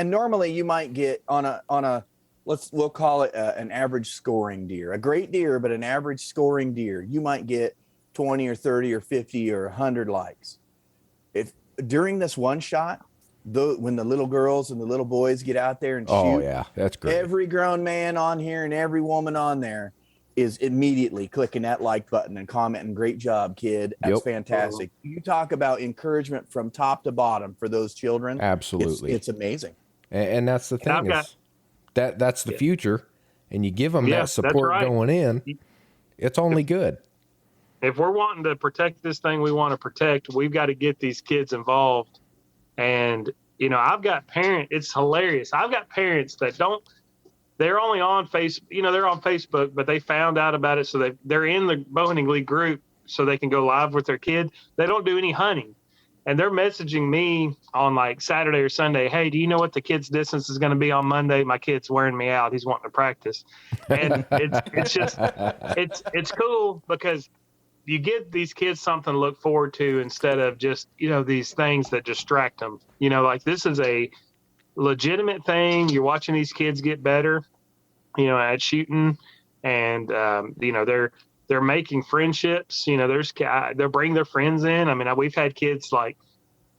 normally you might get on a we'll call it an average scoring deer, a great deer, but an average scoring deer, you might get 20 or 30 or 50 or 100 likes. If during this one shot, when the little girls and the little boys get out there and shoot, oh yeah, that's great. Every grown man on here and every woman on there is immediately clicking that like button and commenting, great job, kid. That's fantastic. You talk about encouragement from top to bottom for those children. Absolutely. It's amazing. And that's the thing that's the future. And you give them that support going in, it's only good. If we're wanting to protect this thing we want to protect, we've got to get these kids involved. And, I've got parents, it's hilarious. I've got parents that they're only on they're on Facebook, but they found out about it. So they're in the Bowhunting League group so they can go live with their kid. They don't do any hunting. And they're messaging me on like Saturday or Sunday. Hey, do you know what the kid's distance is going to be on Monday? My kid's wearing me out. He's wanting to practice. And it's cool because you give these kids something to look forward to instead of just, these things that distract them. Like this is a legitimate thing. You're watching these kids get better, at shooting, and they're making friendships. They'll bring their friends in. I mean, we've had kids like,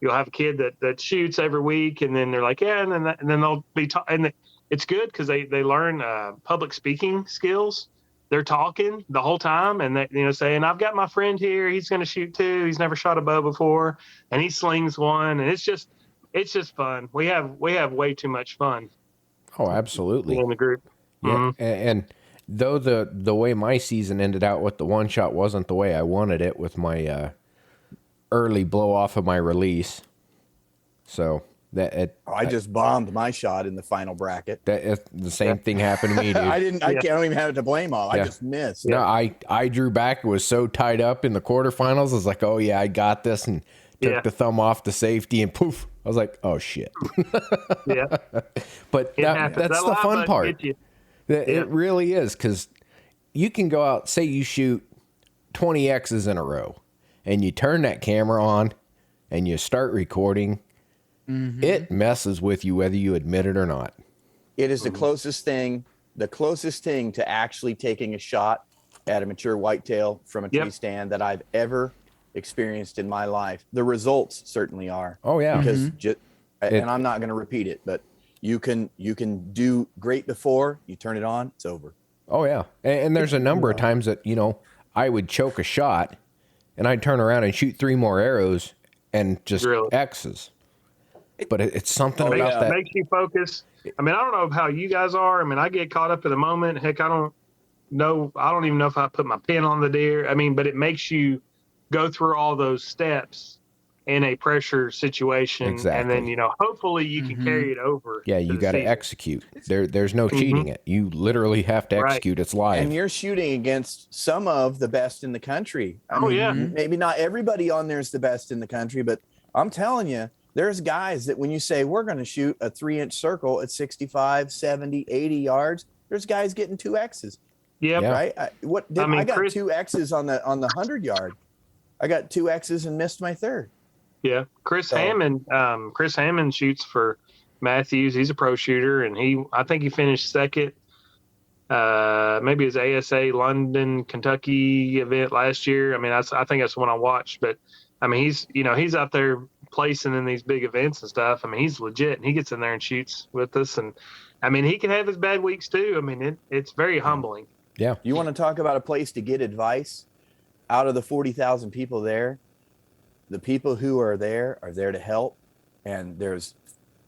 you'll have a kid that shoots every week, and then they're like, yeah, and then they'll be and it's good because they learn public speaking skills. They're talking the whole time, and they saying, I've got my friend here. He's going to shoot too. He's never shot a bow before, and he slings one, and it's just fun. We have way too much fun. Oh, absolutely. In the group. Yeah, Mm-hmm. and though the way my season ended out with the one shot wasn't the way I wanted it with my early blow off of my release, so I just bombed my shot in the final bracket. the same thing happened to me, dude. I don't even have it to blame on. I just missed. No, I drew back. It was so tied up in the quarterfinals. I was like, oh yeah, I got this, and took the thumb off the safety, and poof, I was like, oh shit. Yeah, but that's the fun part. It really is, because you can go out, say you shoot 20 X's in a row, and you turn that camera on, and you start recording. Mm-hmm. It messes with you whether you admit it or not. It is the closest thing to actually taking a shot at a mature whitetail from a tree stand that I've ever experienced in my life. The results certainly are. Oh yeah. Because and I'm not going to repeat it, but you can do great before you turn it on, it's over. Oh yeah. And there's a number of times that, I would choke a shot and I'd turn around and shoot 3 more arrows and just X's. But it's something about that. It makes you focus. I mean, I don't know how you guys are. I mean, I get caught up in the moment. Heck, I don't even know if I put my pin on the deer. I mean, but it makes you go through all those steps in a pressure situation. Exactly. And then, hopefully you can carry it over. Yeah, you got to execute. There's no cheating it. You literally have to execute. It's live. And you're shooting against some of the best in the country. I mean, maybe not everybody on there is the best in the country, but I'm telling you, there's guys that when you say we're going to shoot a 3-inch circle at 65, 70, 80 yards, there's guys getting 2 X's. Yeah. Right. I got Chris, 2 X's on the 100-yard. I got 2 X's and missed my third. Yeah. Chris Hammond shoots for Matthews. He's a pro shooter, and I think he finished second. Maybe his ASA London, Kentucky event last year. I mean, I think that's the one I watched, but I mean, he's out there placing in these big events and stuff. I mean, he's legit, and he gets in there and shoots with us. And I mean, he can have his bad weeks too. I mean, it's very humbling. Yeah. You want to talk about a place to get advice? Out of the 40,000 people there, the people who are there to help. And there's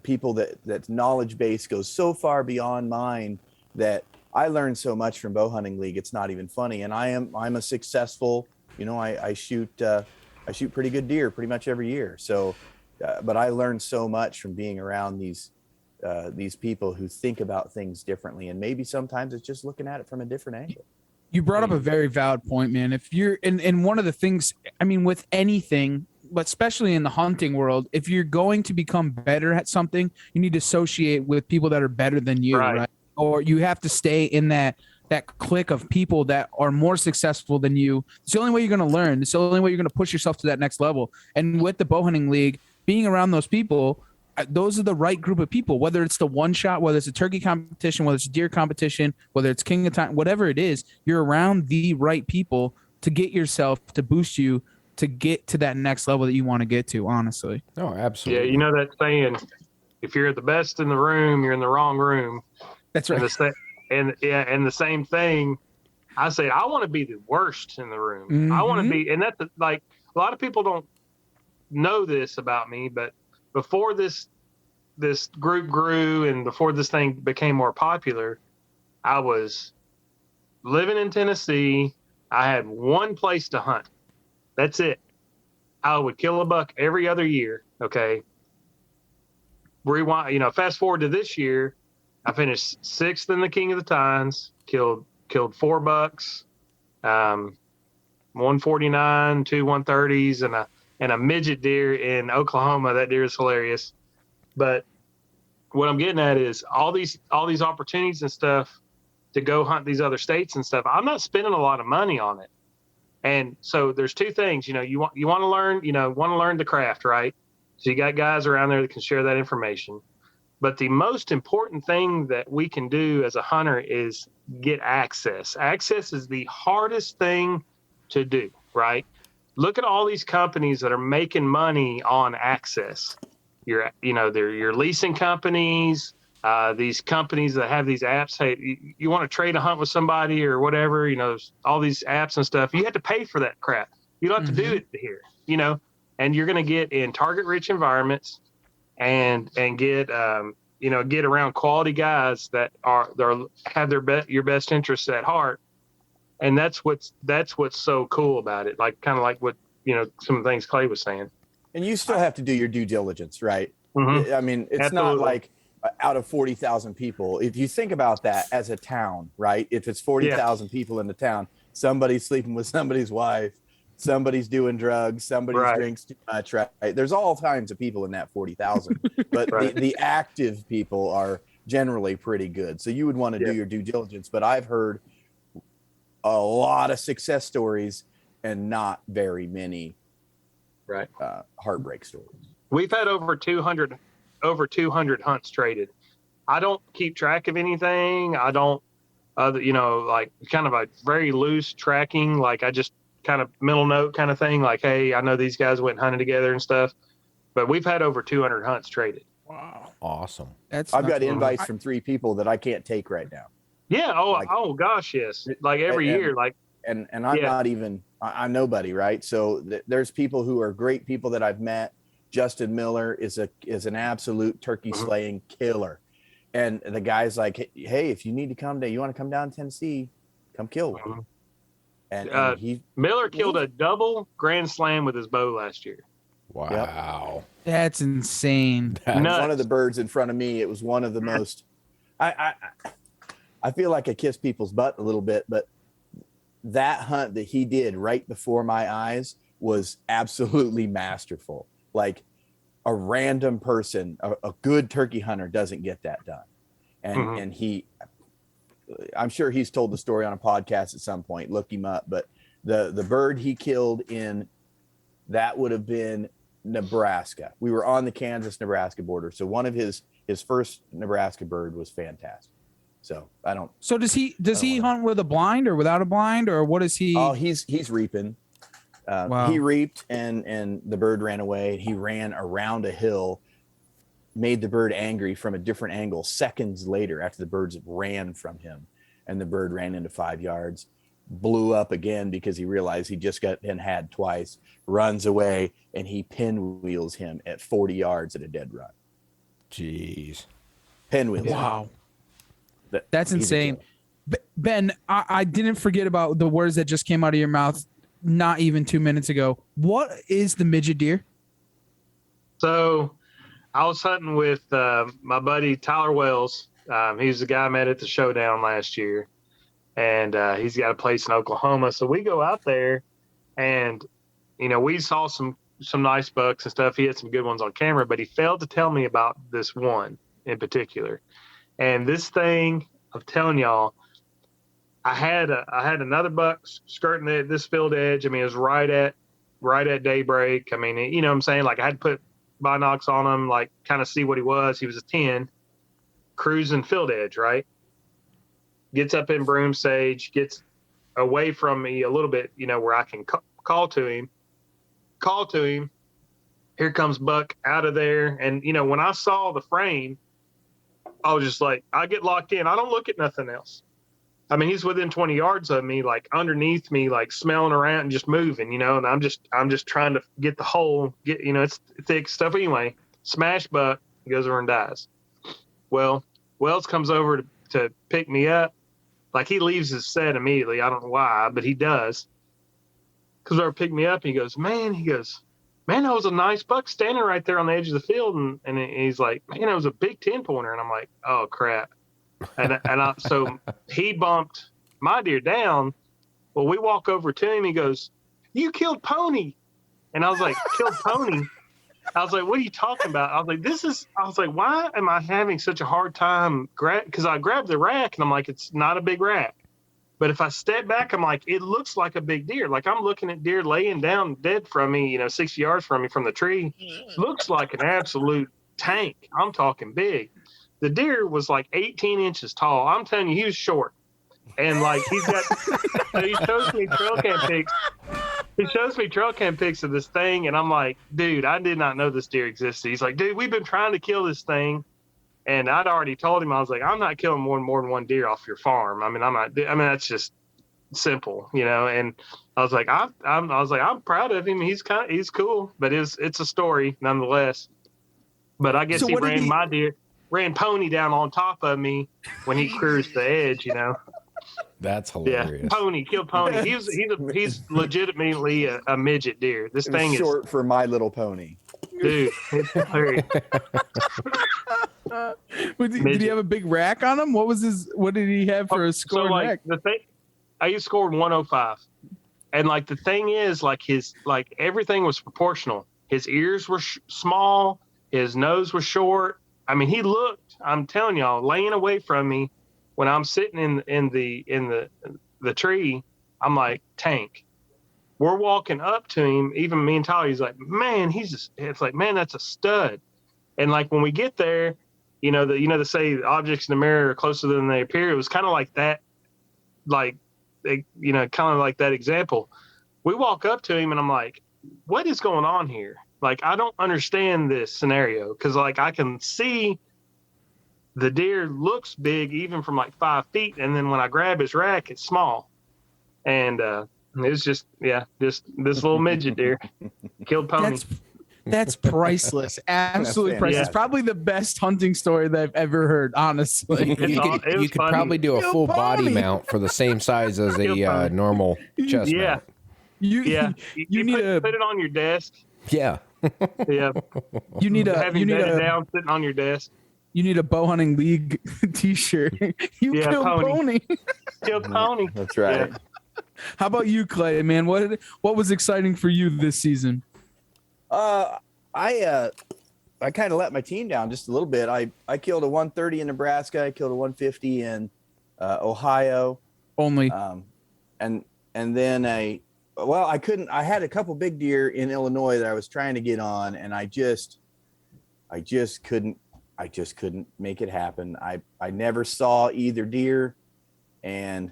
people that's knowledge base goes so far beyond mine that I learned so much from Bowhunting League. It's not even funny. And I'm a successful, I shoot pretty good deer pretty much every year. So, but I learned so much from being around these people who think about things differently. And maybe sometimes it's just looking at it from a different angle. You brought up a very valid point, man. If you're in one of the things, I mean, with anything, but especially in the hunting world, if you're going to become better at something, you need to associate with people that are better than you, right? Or you have to stay in that clique of people that are more successful than you. It's the only way you're going to learn. It's the only way you're going to push yourself to that next level. And with the Bowhunting League, being around those people, those are the right group of people, whether it's the one shot, whether it's a turkey competition, whether it's a deer competition, whether it's King of Time, whatever it is, you're around the right people to get yourself, to boost you, to get to that next level that you want to get to, honestly. Oh, absolutely. Yeah, you know that saying, if you're the best in the room, you're in the wrong room. That's right. And the same thing, I say, I want to be the worst in the room. Mm-hmm. I want to be, and that's like, a lot of people don't know this about me, but before this group grew and before this thing became more popular, I was living in Tennessee. I had one place to hunt. That's it. I would kill a buck every other year. Okay. Rewind, fast forward to this year. I finished 6th in the King of the Tines, killed 4 bucks, 149, 2 130s, and a midget deer in Oklahoma. That deer is hilarious. But what I'm getting at is all these opportunities and stuff to go hunt these other states and stuff. I'm not spending a lot of money on it. And so there's 2 things, you want to learn, the craft, right? So you got guys around there that can share that information. But the most important thing that we can do as a hunter is get access. Access is the hardest thing to do, right? Look at all these companies that are making money on access. They're your leasing companies, these companies that have these apps. Hey, you want to trade a hunt with somebody or whatever, all these apps and stuff. You have to pay for that crap. You don't have to do it here, and you're going to get in target rich environments and get, get around quality guys that have your best interests at heart. And that's what's so cool about it. Like, kind of like what, some of the things Clay was saying. And you still have to do your due diligence, right? Mm-hmm. I mean, it's Absolutely. not like out of 40,000 people. If you think about that as a town, right? If it's 40,000 people in the town, somebody's sleeping with somebody's wife, somebody's doing drugs, somebody drinks too much, right? There's all kinds of people in that 40,000, but the active people are generally pretty good. So you would want to do your due diligence, but I've heard a lot of success stories and not very many heartbreak stories. We've had over 200 hunts traded. I don't keep track of anything. I don't, like kind of a very loose tracking. Like I just kind of mental note kind of thing. Like, hey, I know these guys went hunting together and stuff, but we've had over 200 hunts traded. Wow. Awesome. I've got invites from 3 people that I can't take right now. Yeah. Oh gosh. Yes. Like every year, like, and I'm not even, I'm nobody, right? So there's people who are great people that I've met. Justin Miller is an absolute turkey slaying killer. And the guy's like, hey, if you need to come down, you want to come down to Tennessee, come kill one. And Miller killed a double grand slam with his bow last year. Wow. Yep. That's insane. One of the birds in front of me, it was one of the most, I feel like I kiss people's butt a little bit, but that hunt that he did right before my eyes was absolutely masterful. Like a random person, a good turkey hunter doesn't get that done. And I'm sure he's told the story on a podcast at some point, look him up, but the bird he killed that would have been Nebraska. We were on the Kansas-Nebraska border. So one of his first Nebraska bird was fantastic. So So does he hunt with a blind or without a blind, or what is he? Oh, he's reaping. Wow. He reaped and the bird ran away. He ran around a hill, made the bird angry from a different angle seconds later after the birds ran from him, and the bird ran into 5 yards, blew up again because he realized he just got had twice, runs away, and he pinwheels him at 40 yards at a dead run. Jeez. Pinwheels. Wow. That's insane. Ben, I didn't forget about the words that just came out of your mouth not even 2 minutes ago. What is the midget deer? So I was hunting with my buddy Tyler Wells. He's the guy I met at the showdown last year, and he's got a place in Oklahoma. So we go out there, and we saw some nice bucks and stuff. He had some good ones on camera, but he failed to tell me about this one in particular. And this thing, I'm telling y'all, I had another buck skirting this field edge. I mean, it was right at daybreak. I mean, you know what I'm saying? Like I had to put binocs on him, like kind of see what he was. He was a 10, cruising field edge, right? Gets up in broom sage, gets away from me a little bit, where I can call to him. Here comes buck out of there. And, when I saw the frame, I was just like, I get locked in. I don't look at nothing else. I mean, he's within 20 yards of me, like underneath me, like smelling around and just moving, and I'm just trying to get the hole, it's thick stuff. Anyway, smash buck, he goes over and dies. Well, Wells comes over to pick me up. Like he leaves his set immediately. I don't know why, but he does. Comes over to pick me up. And he goes, man, that was a nice buck standing right there on the edge of the field. And he's like, man, it was a big 10-pointer. And I'm like, oh crap. So he bumped my deer down. Well, we walk over to him. He goes, "You killed Pony," and I was like, "Killed Pony?" I was like, "What are you talking about?" I was like, "Why am I having such a hard time?" Because I grabbed the rack and I'm like, it's not a big rack. But if I step back, I'm like, it looks like a big deer. Like I'm looking at deer laying down dead from me, 60 yards from me from the tree. Looks like an absolute tank. I'm talking big. The deer was like 18 inches tall. I'm telling you, he was short. And like so he shows me trail cam pics. He shows me trail cam pics of this thing, and I'm like, dude, I did not know this deer existed. He's like, dude, we've been trying to kill this thing. And I'd already told him, I was like, I'm not killing more than one deer off your farm. I mean, that's just simple, And I was like, I'm proud of him. He's cool, but it's a story nonetheless. But I guess he ran Pony down on top of me when he cruised the edge, That's hilarious. Yeah, Pony, killed Pony. He's legitimately a midget deer. This thing is short for My Little Pony. Dude, it's hilarious. Did he have a big rack on him? What did he have for a score? Rack? The thing, I scored 105, and like the thing is, like everything was proportional. His ears were small, his nose was short. I mean, he looked. I'm telling y'all, laying away from me when I'm sitting in the tree. I'm like, tank. We're walking up to him, even me and Tyler. He's like, man, it's like, man, that's a stud. And like when we get there, they say objects in the mirror are closer than they appear. It was kind of like that, kind of like that example. We walk up to him and I'm like, what is going on here? Like, I don't understand this scenario. Cause like I can see the deer looks big even from like 5 feet. And then when I grab his rack, it's small. And, it's just this little midget deer killed Pony. That's priceless. Absolutely priceless. It's probably the best hunting story that I've ever heard, honestly. You could probably do a full body mount for the same size as a normal chest mount. You need to put it on your desk. Yeah. Yeah. You need down sitting on your desk. You need a Bowhunting League t-shirt. Killed Pony. Killed Pony. That's right. Yeah. How about you, Clay? Man, what was exciting for you this season? I kind of let my team down just a little bit. I killed a 130 in Nebraska. I killed a 150 in Ohio. Only. And then I had a couple big deer in Illinois that I was trying to get on, and I just couldn't make it happen. I never saw either deer, and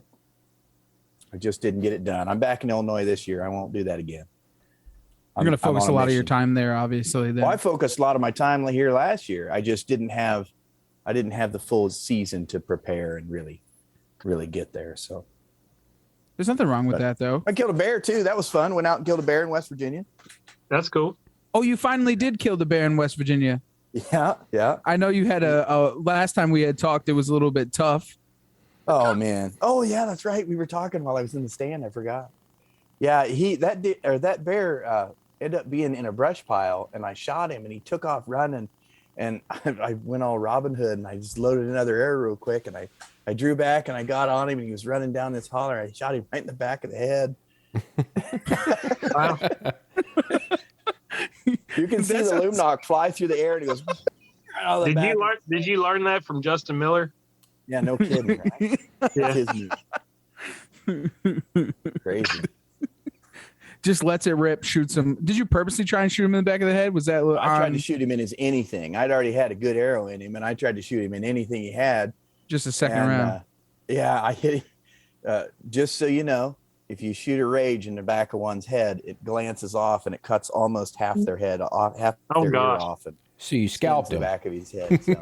I just didn't get it done. I'm back in Illinois this year. I won't do that again. You're going to focus a lot of your time there, obviously. Then. Well, I focused a lot of my time here last year. I just didn't have the full season to prepare and really get there. So there's nothing wrong with that, though. I killed a bear too. That was fun. Went out and killed a bear in West Virginia. That's cool. Oh, you finally did kill the bear in West Virginia. Yeah. I know you had a last time we had talked, it was a little bit tough. Oh man. Oh yeah, that's right. We were talking while I was in the stand. I forgot. Yeah, that bear ended up being in a brush pile, and I shot him, and he took off running, and I went all Robin Hood, and I just loaded another arrow real quick, and I drew back, and I got on him, and he was running down this holler. I shot him right in the back of the head. Wow. You can see the loom knock fly through the air, and he goes. Did you learn that from Justin Miller? Yeah, no kidding. Right? Yeah. Crazy. Just lets it rip, shoots him. Did you purposely try and shoot him in the back of the head? Was that? I tried to shoot him in his anything. I'd already had a good arrow in him, and I tried to shoot him in anything he had. Just a second round. I hit him. Just so you know, if you shoot a rage in the back of one's head, it glances off and it cuts almost half their head off, half their ear off. And so you scalped him. The back of his head. So.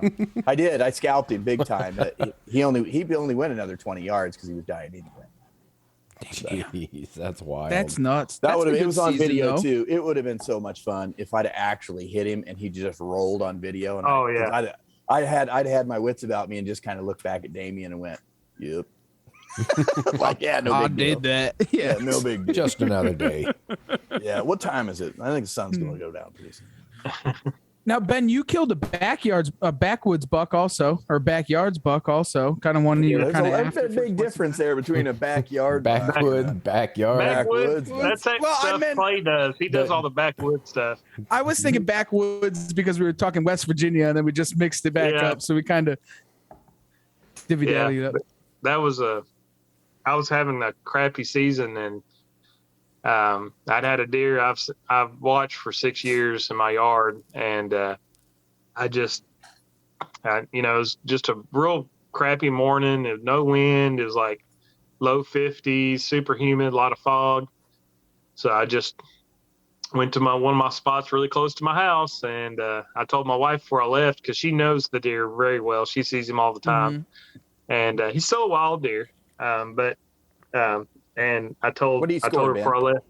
I did. I scalped him big time. But he only went another 20 yards because he was dying anyway. Jeez, that's wild. That's nuts. It was on video too. It would have been so much fun if I'd actually hit him and he just rolled on video. And I'd had my wits about me and just kind of looked back at Damien and went, "Yep." Like, yeah, no big deal. I did that. Yeah, no big deal. Just another day. Yeah. What time is it? I think the sun's going to go down pretty soon. Now, Ben, you killed a backwoods buck also, or backyards buck also. Kind of one you were kind of after. There's a big difference there between a backyard buck. Backwoods, backyard. Backwoods. Backwoods. That's stuff Clay does. He does all the backwoods stuff. I was thinking backwoods because we were talking West Virginia, and then we just mixed it back up. So we kind of divvy-dallied up. That was I was having a crappy season, and I'd had a deer I've watched for 6 years in my yard, and it was just a real crappy morning. There was no wind. It was like low 50s, super humid, a lot of fog. So I just went to one of my spots really close to my house, and I told my wife before I left, because she knows the deer very well. She sees him all the time, and he's still a wild deer. And I told her before I left,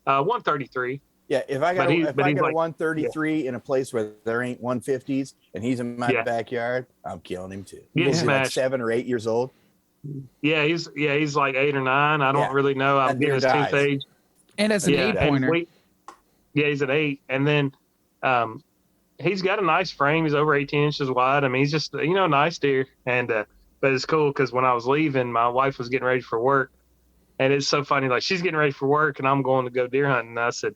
133. Yeah, if I got a 133 in a place where there ain't 150s and he's in my backyard, I'm killing him too. He's like 7 or 8 years old. Yeah, he's like 8 or 9. I don't really know. I'm getting his tooth age. And as an 8-pointer. He's an 8. And then he's got a nice frame. He's over 18 inches wide. I mean, he's just, a nice deer. And but it's cool because when I was leaving, my wife was getting ready for work. And it's so funny, like she's getting ready for work and I'm going to go deer hunting. And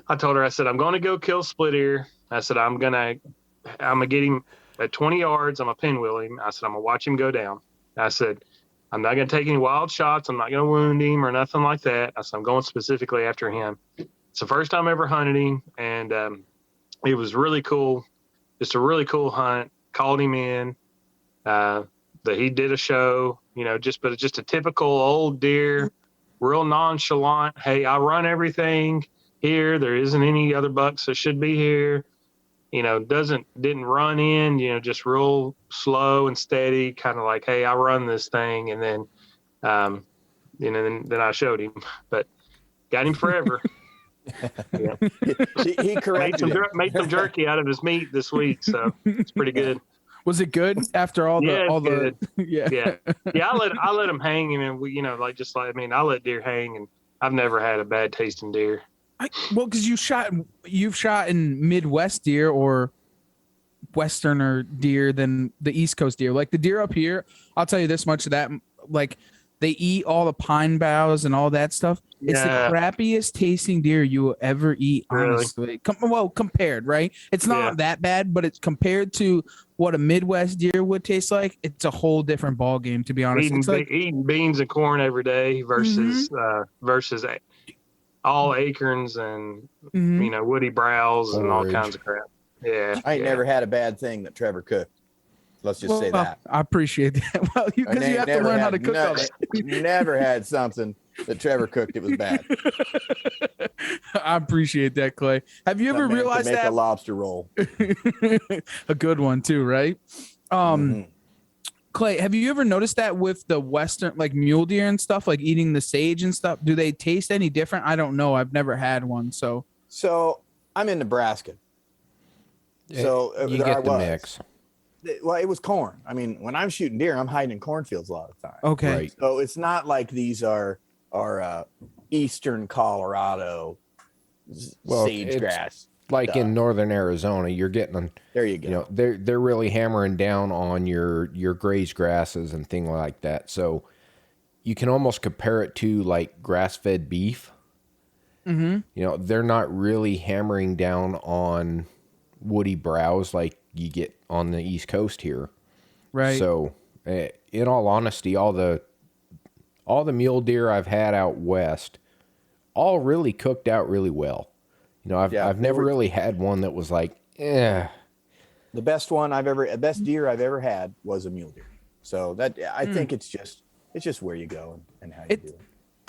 I told her, I'm going to go kill split ear. I said, I'm going to get him at 20 yards. I'm going to pinwheel him. I said, I'm going to watch him go down. I said, I'm not going to take any wild shots. I'm not going to wound him or nothing like that. I said, I'm going specifically after him. It's the first time I ever hunted him. And it was really cool. Just a really cool hunt. Called him in. He did a show, but it's just a typical old deer, real nonchalant. Hey, I run everything here. There isn't any other bucks that should be here. Didn't run in, just real slow and steady, kind of like, hey, I run this thing. And then, then I showed him, but got him forever. Yeah. He corrected made some jerky out of his meat this week. So it's pretty good. Was it good after all the? Yeah. I let him hang, and I let deer hang, and I've never had a bad tasting deer. Because you've shot in Midwest deer or Westerner deer than the East Coast deer. Like the deer up here, I'll tell you this much: that like they eat all the pine boughs and all that stuff. It's the crappiest tasting deer you will ever eat, honestly. Really? Compared, right? It's not that bad, but it's compared to what a Midwest deer would taste like. It's a whole different ball game, to be honest. Eating beans and corn every day versus all acorns and woody browse and all kinds of crap. Yeah, I ain't never had a bad thing that Trevor cooked. Let's just say that. I appreciate that. Well, because you have to learn how to cook all that. Never had something that Trevor cooked it was bad. I appreciate that, Clay. Have you ever realized that? Make a lobster roll. A good one too, right? Clay, have you ever noticed that with the Western, like mule deer and stuff, like eating the sage and stuff? Do they taste any different? I don't know. I've never had one. So I'm in Nebraska. So you get the mix. Well, it was corn. I mean, when I'm shooting deer, I'm hiding in cornfields a lot of the time. Okay. Right. So it's not like these are eastern Colorado sage grass. Like in northern Arizona, you're getting them. There you go. They're really hammering down on your grazed grasses and things like that. So you can almost compare it to like grass-fed beef. Mm-hmm. They're not really hammering down on woody browse like you get on the East Coast here. Right. So in all honesty, all the mule deer I've had out west all really cooked out really well. I've never really had one that was like, eh. The best deer I've ever had was a mule deer. So that I think it's just where you go and how you do it.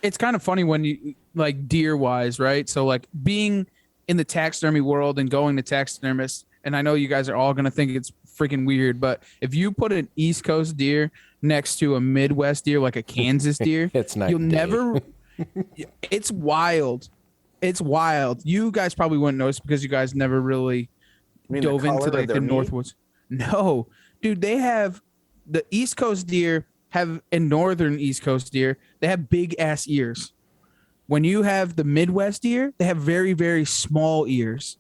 It's kind of funny when you like deer wise, right? So like being in the taxidermy world and going to taxidermists, and I know you guys are all going to think it's freaking weird, but if you put an East Coast deer next to a Midwest deer, like a Kansas deer, it's night you'll never, it's wild. It's wild. You guys probably wouldn't notice because you guys never really dove into like the Northwoods. No, dude, they have the East Coast deer and northern East Coast deer. They have big ass ears. When you have the Midwest deer, they have very, very small ears.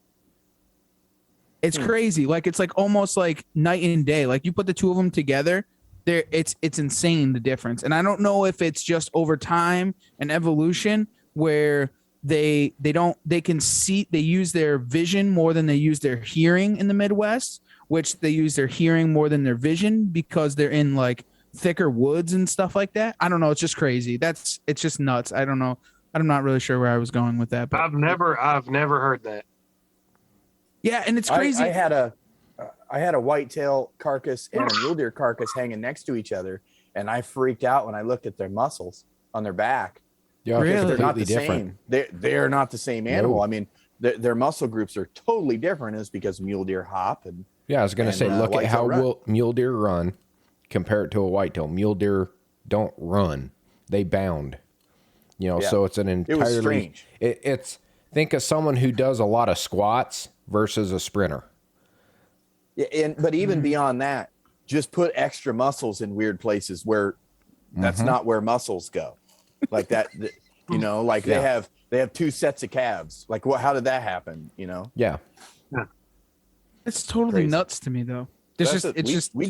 It's crazy. Like it's like almost like night and day. Like you put the two of them together, it's insane the difference. And I don't know if it's just over time and evolution where they can see, they use their vision more than they use their hearing in the Midwest, which they use their hearing more than their vision because they're in like thicker woods and stuff like that. I don't know. It's just crazy. It's just nuts. I don't know. I'm not really sure where I was going with that, but I've never heard that. Yeah, and it's crazy. I had a whitetail carcass and a mule deer carcass hanging next to each other, and I freaked out when I looked at their muscles on their back. Yeah, Really? They're not the different. same. They're not the same animal. No. I mean, their muscle groups are totally different. It's because mule deer hop and Yeah, I was going to say, look at how whitetail run. mule deer run. Compare it to a whitetail. Mule deer don't run; they bound. You know, Yeah. so it's an It was entirely. strange. It's think of someone who does a lot of squats versus a sprinter. Yeah, but even beyond that, just put extra muscles in weird places where that's not where muscles go. Like that, you know, like they have two sets of calves. Like what? How did that happen? You know? Yeah, It's totally Crazy. nuts to me though. We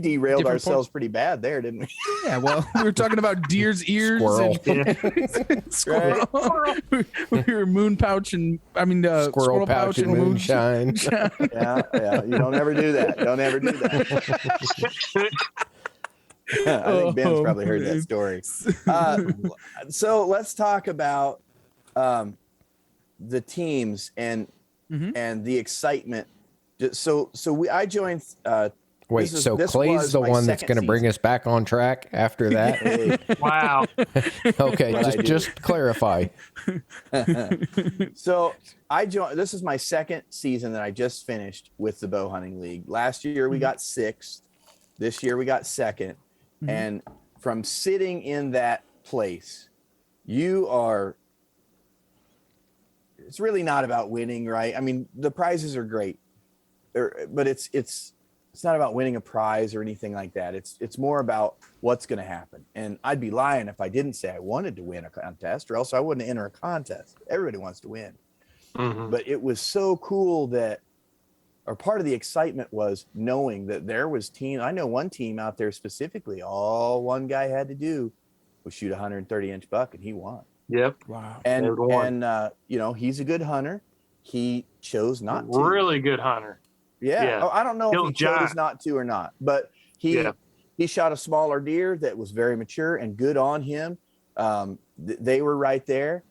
derailed different ourselves points. pretty bad there, didn't we? Yeah, well, we were talking about deer's ears Squirrel. and squirrel. We were moon pouch and squirrel pouch and moonshine. Yeah. You don't ever do that. Don't ever do that. I think Ben's probably heard that story. So let's talk about the teams and the excitement. I joined. Wait, so Clay's the one that's going to bring us back on track after that? Wow. Okay, just clarify. So I joined. This is my second season that I just finished with the Bowhunting League. Last year we got sixth. This year we got second. And from sitting in that place, it's really not about winning, right? I mean, the prizes are great, but it's not about winning a prize or anything like that. It's more about what's going to happen. And I'd be lying if I didn't say I wanted to win a contest, or else I wouldn't enter a contest. Everybody wants to win. But it was so cool or part of the excitement was knowing that there was team. I know one team out there specifically, all one guy had to do was shoot a 130-inch buck, and he won. Yep. Wow. And you know, he's a good hunter. He chose not to. Really good hunter. Yeah. Oh, I don't know if he chose giant. not to or not, but he shot a smaller deer that was very mature, and good on him. They were right there.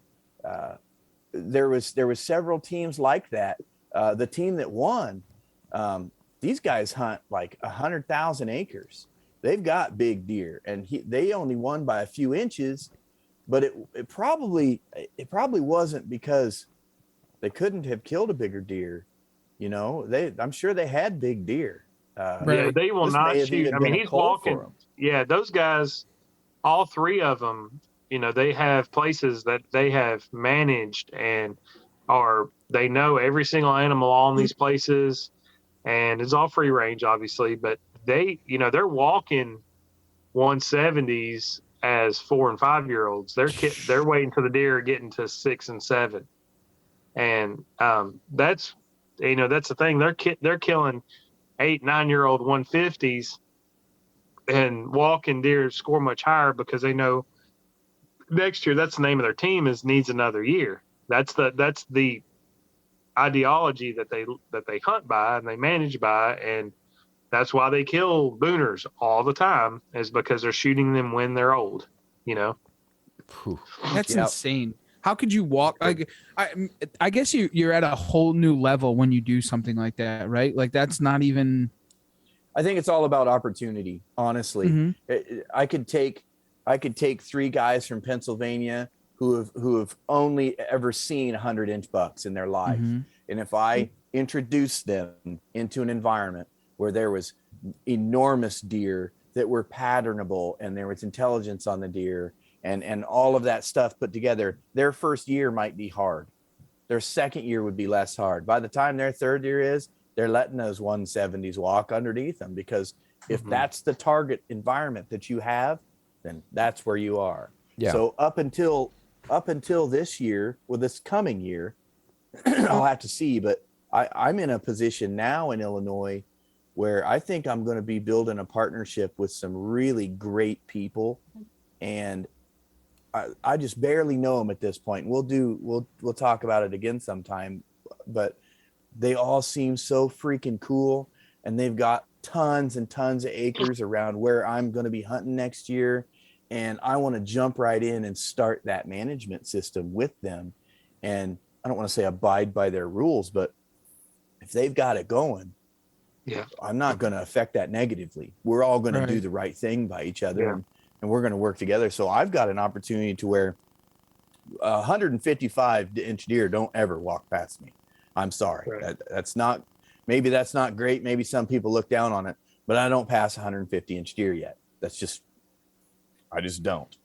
There was several teams like that. The team that won, these guys hunt like 100,000 acres. They've got big deer, and they only won by a few inches, but it probably wasn't because they couldn't have killed a bigger deer. You know, I'm sure they had big deer. Yeah, they will not shoot. I mean, he's walking. Yeah, those guys, all three of them, you know, they have places that they have managed and they know every single animal on these places, and it's all free range, obviously, but they're walking 170s as 4 and 5 year olds. They're waiting till the deer are getting to 6 and 7. And that's the thing. They're killing 8, 9 year old 150s and walking deer score much higher because they know next year, that's the name of their team, is needs another year. That's the ideology that they hunt by and they manage by, and that's why they kill booners all the time, is because they're shooting them when they're old. You know, that's insane. How could you walk? I guess you're at a whole new level when you do something like that, right? Like that's not even. I think it's all about opportunity. Honestly, I could take 3 guys from Pennsylvania who have only ever seen 100-inch bucks in their life. And if I introduced them into an environment where there was enormous deer that were patternable and there was intelligence on the deer and all of that stuff put together, their first year might be hard. Their second year would be less hard. By the time their third year is, they're letting those 170s walk underneath them, because if that's the target environment that you have, then that's where you are. Yeah. So up until this year, this coming year, I'll have to see, but I'm in a position now in Illinois where I think I'm going to be building a partnership with some really great people, and I just barely know them at this point. We'll talk about it again sometime, but they all seem so freaking cool, and they've got tons and tons of acres around where I'm going to be hunting next year, and I want to jump right in and start that management system with them. And I don't want to say abide by their rules, but if they've got it going, yeah, I'm not going to affect that negatively. We're all going to do the right thing by each other, and we're going to work together. So I've got an opportunity to where 155-inch deer don't ever walk past me. I'm sorry. Right. That's not great. Maybe some people look down on it, but I don't pass 150-inch deer yet. I just don't.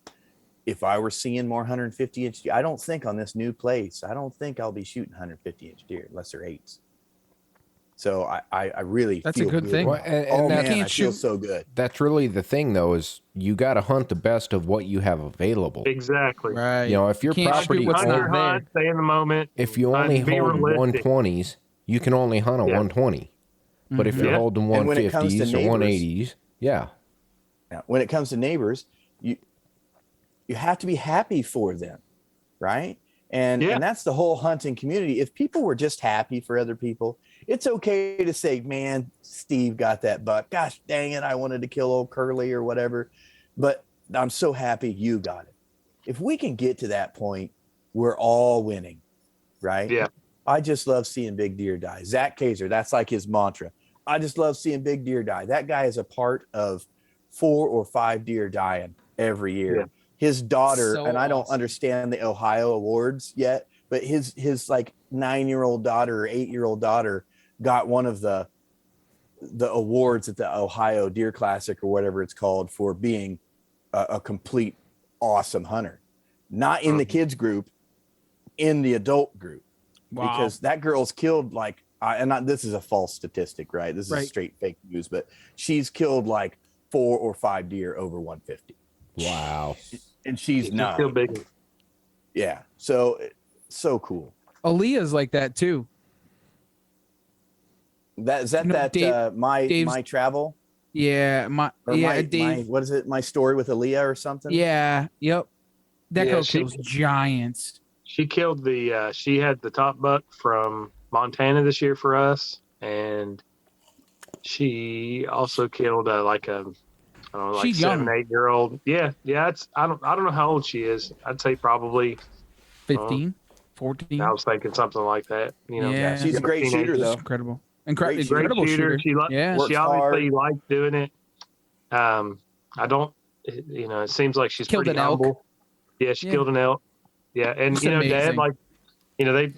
If I were seeing more 150-inch deer, I don't think on this new place, I don't think I'll be shooting 150-inch deer unless they're 8s. So I really That's feel a good thing. Well, and man, that, I feel so good. that's really the thing, though, is you got to hunt the best of what you have available. exactly. Right. You know, if your Can't property shoot what's Hunt not your only, there. hunt, stay in the moment. if you and only be hold realistic. 120s, you can only hunt a 120. But if you're Yeah. holding And when it comes to 150s or neighbors- 180s, yeah. Now, when it comes to neighbors, you have to be happy for them, right? And that's the whole hunting community. If people were just happy for other people, it's okay to say, man, Steve got that buck. Gosh dang it, I wanted to kill old Curly or whatever, but I'm so happy you got it. If we can get to that point, we're all winning, right? Yeah. I just love seeing big deer die. Zach Kaiser, that's like his mantra. I just love seeing big deer die. That guy is a part of 4 or 5 deer dying every year. Yeah. His daughter, So and I don't awesome. understand the Ohio awards yet, but his like 9-year-old daughter or 8-year-old daughter got one of the awards at the Ohio Deer Classic or whatever it's called for being a complete awesome hunter. Not in the kids group, in the adult group. Wow. Because that girl's killed like, this is a false statistic, right? This is straight fake news, but she's killed like 4 or 5 deer over 150. Wow. And she's Still not. big. Yeah. So cool. Aaliyah's like that too. Is that You know, Dave's- my travel? Yeah, Dave. What is it? My story with Aaliyah or something? Yeah, yep. That Yeah, girl she- kills giants. She killed she had the top buck from Montana this year for us, and she also killed She's young. 7-8-year-old. Yeah. I don't know how old she is. I'd say probably 15, 14. I was thinking something like that. You know, Yeah. She's a great shooter teenagers. though. Incredible. Great Incredible shooter. She Works she obviously liked doing it. I don't. It seems like she's Killed pretty an elk. humble. Yeah, she Yeah. killed an elk. Yeah, and It's Dad, amazing. like,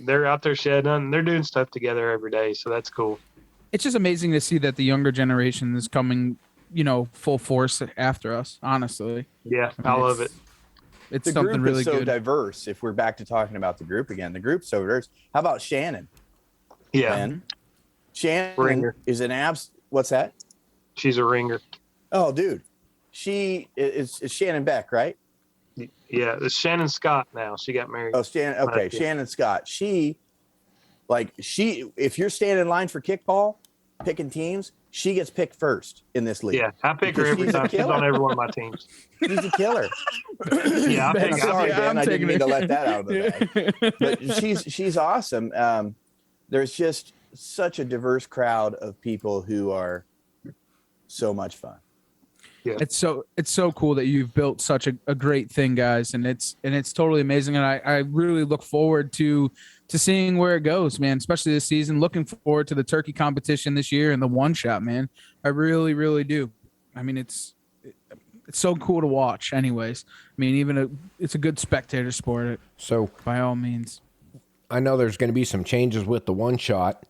they're out there shedding and they're doing stuff together every day, so that's cool. It's just amazing to see that the younger generation is coming, full force after us. Honestly, Yeah, I love it. It's The something group really is so good. diverse. If we're back to talking about the group again, the group's so diverse. How about Shannon? Yeah, Ben? Shannon Ringer. is an what's that? she's a ringer. Oh, dude. She is Shannon Beck, right? Yeah, it's Shannon Scott now. She got married. Oh, Shannon. Okay, Right, yeah. Shannon Scott. If you're standing in line for kickball, picking teams, she gets picked first in this league. Yeah, I pick her Because every she's a time. She's killer. on every one of my teams. She's a killer. Yeah, Ben, I'm sorry, Yeah, Ben. I'm I didn't taking mean it. to let that out of the bag. But she's awesome. There's just such a diverse crowd of people who are so much fun. It's so cool that you've built such a great thing, guys, and it's totally amazing, and I really look forward to seeing where it goes, man, especially this season. Looking forward to the turkey competition this year and the one shot, man. I really, really do. I mean, it's so cool to watch anyways. I mean, it's a good spectator sport So by all means. I know there's going to be some changes with the one shot.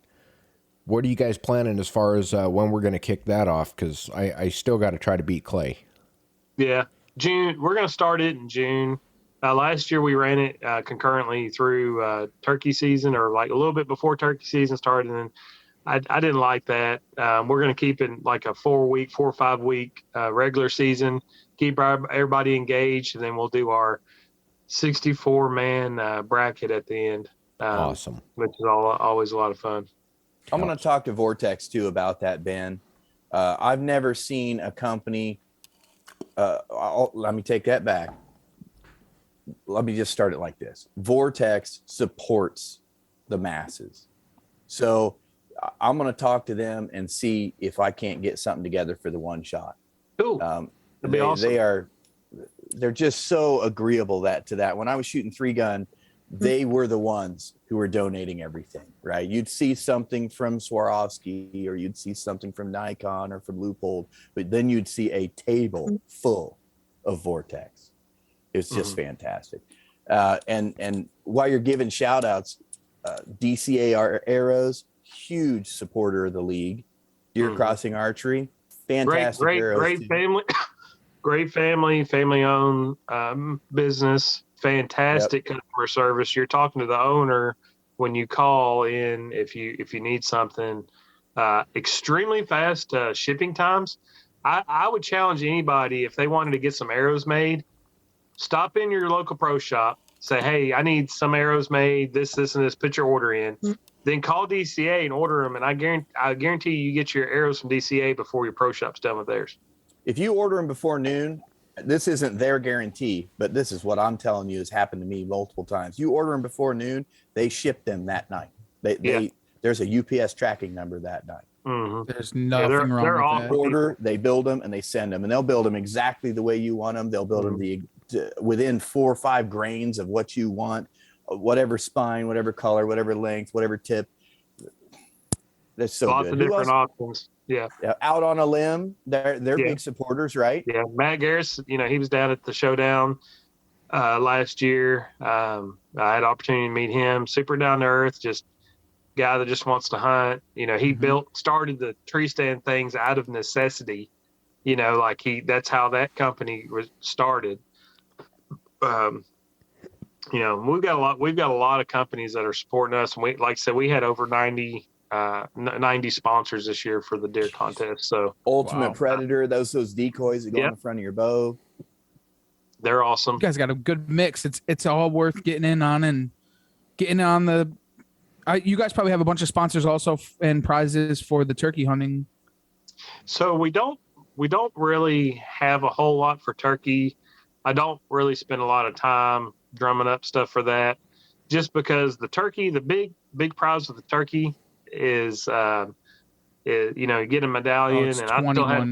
What are you guys planning as far as when we're going to kick that off? Because I still got to try to beat Clay. Yeah, June. We're going to start it in June. Last year we ran it concurrently through turkey season, or like a little bit before turkey season started. And I didn't like that. We're going to keep it like a 4 or 5 week regular season, keep everybody engaged, and then we'll do our 64-man bracket at the end. Awesome. Which is always a lot of fun. I'm going to talk to Vortex too about that, Ben. I've never seen a company. Let me take that back. Let me just start it like this. Vortex supports the masses. So I'm going to talk to them and see if I can't get something together for the one shot. Cool. That'd be awesome. They're just so agreeable to that. When I was shooting 3-gun, they were the ones who were donating everything, right? You'd see something from Swarovski, or you'd see something from Nikon or from Leupold, but then you'd see a table full of Vortex. It's just fantastic. And while you're giving shout outs, DCA Arrows, huge supporter of the league. Deer Crossing Archery, fantastic arrows. Great family owned business. Fantastic customer service. You're talking to the owner when you call in if you need something. Extremely fast shipping times. I would challenge anybody, if they wanted to get some arrows made, stop in your local pro shop, say, hey, I need some arrows made, this and this, put your order in. Then call DCA and order them, and I guarantee you get your arrows from DCA before your pro shop's done with theirs. If you order them before noon, this isn't their guarantee, but this is what I'm telling you has happened to me multiple times. You order them before noon, they ship them that night. There's a UPS tracking number that night. There's nothing wrong with that. Order, they build them, and they send them, and they'll build them exactly the way you want them. They'll build them within 4 or 5 grains of what you want, whatever spine, whatever color, whatever length, whatever tip. That's so lots good. of different options. Yeah. Out on a limb, they're big supporters, right? Yeah. Matt Garris, he was down at the showdown last year. I had opportunity to meet him. Super down to earth, just guy that just wants to hunt. He started the tree stand things out of necessity. That's how that company was started. We've got a lot of companies that are supporting us, and like I said, we had over 90 sponsors this year for the deer contest. So Ultimate Predator, those decoys that go in the front of your bow, they're awesome. You guys got a good mix. It's all worth getting in on and getting on the. You guys probably have a bunch of sponsors also and prizes for the turkey hunting. So we don't really have a whole lot for turkey. I don't really spend a lot of time drumming up stuff for that, just because the turkey, the big prize with the turkey is you get a medallion, and I still have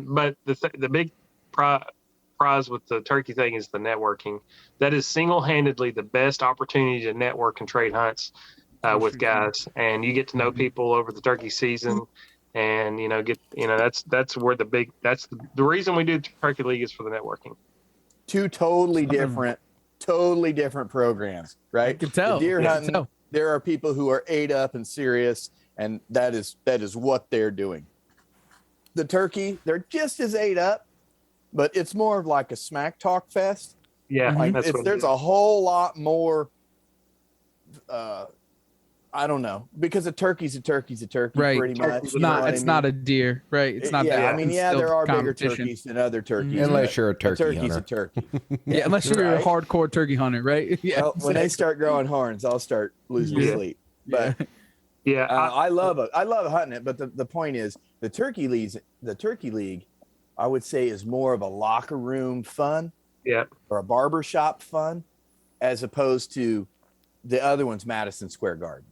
but the big prize with the turkey thing is the networking. That is single-handedly the best opportunity to network and trade hunts with guys, and you get to know people over the turkey season, and that's where that's the reason we do the Turkey League is for the networking. 2 totally different programs, right? I can tell. The deer hunting, there are people who are ate up and serious, and that is what they're doing. The turkey, they're just as ate up, but it's more of like a smack talk fest. Yeah, there's a whole lot more. I don't know, because a turkey's a turkey, right? Pretty much. It's not a deer, right? It's not. Yeah, there are bigger turkeys than other turkeys. Unless you're a turkey turkey's hunter. a turkey. Yeah, unless you're a hardcore turkey hunter, right? Yeah. Well, when they start growing horns, I'll start losing sleep. But I love hunting it. But the point is, the Turkey League, I would say, is more of a locker room fun, or a barbershop fun, as opposed to the other one's Madison Square Garden.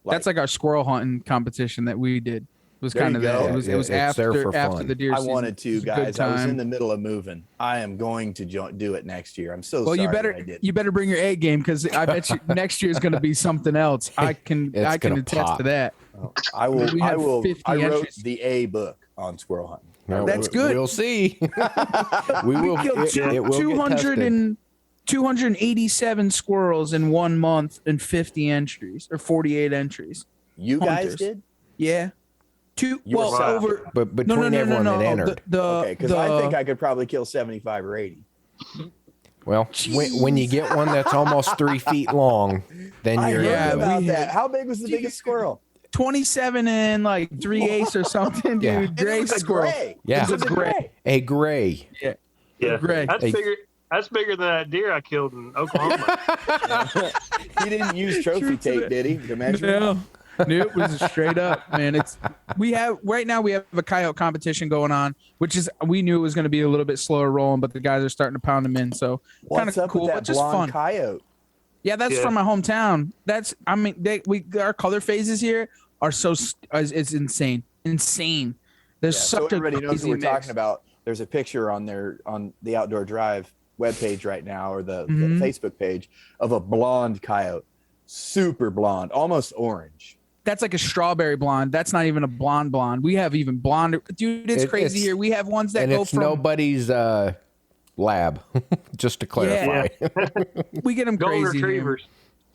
That's like our squirrel hunting competition that we did. It was kind of that. It was after the deer season. I wanted to, guys. I was in the middle of moving. I am going to do it next year. I'm so sorry. You better bring your A game, because I bet you next year is going to be something else. I can attest to that. I will. I wrote entries. the A book on squirrel hunting. No, That's good. We'll see. we will. It will get tested. 287 squirrels in 1 month and 50 entries or 48 entries. You guys did? Yeah. But between everyone that entered. Okay, because I think I could probably kill 75 or 80. Well, when you get one that's almost 3 feet long, then you're about that. How big was the biggest squirrel? 27 and like 3/8 or something, dude. Gray squirrel. Yeah. It was a gray. A gray. Yeah. Gray. That's bigger than that deer I killed in Oklahoma. He didn't use trophy tape, did he? To measure? It was straight up, man. We have a coyote competition going on, which is we knew it was going to be a little bit slower rolling, but the guys are starting to pound them in. So kind of cool, with that but just blonde fun. coyote? Yeah, that's from my hometown. Our color phases here are it's insane. There's So such a everybody knows crazy what we're mix. talking about. There's a picture on the Outdoor Drive webpage right now, or the Facebook page, of a blonde coyote, super blonde, almost orange. That's like a strawberry blonde. That's not even a blonde. We have even blonde. Dude, it's crazy here. We have ones that go from nobody's lab, just to clarify. Yeah. We get them Golden crazy. retrievers.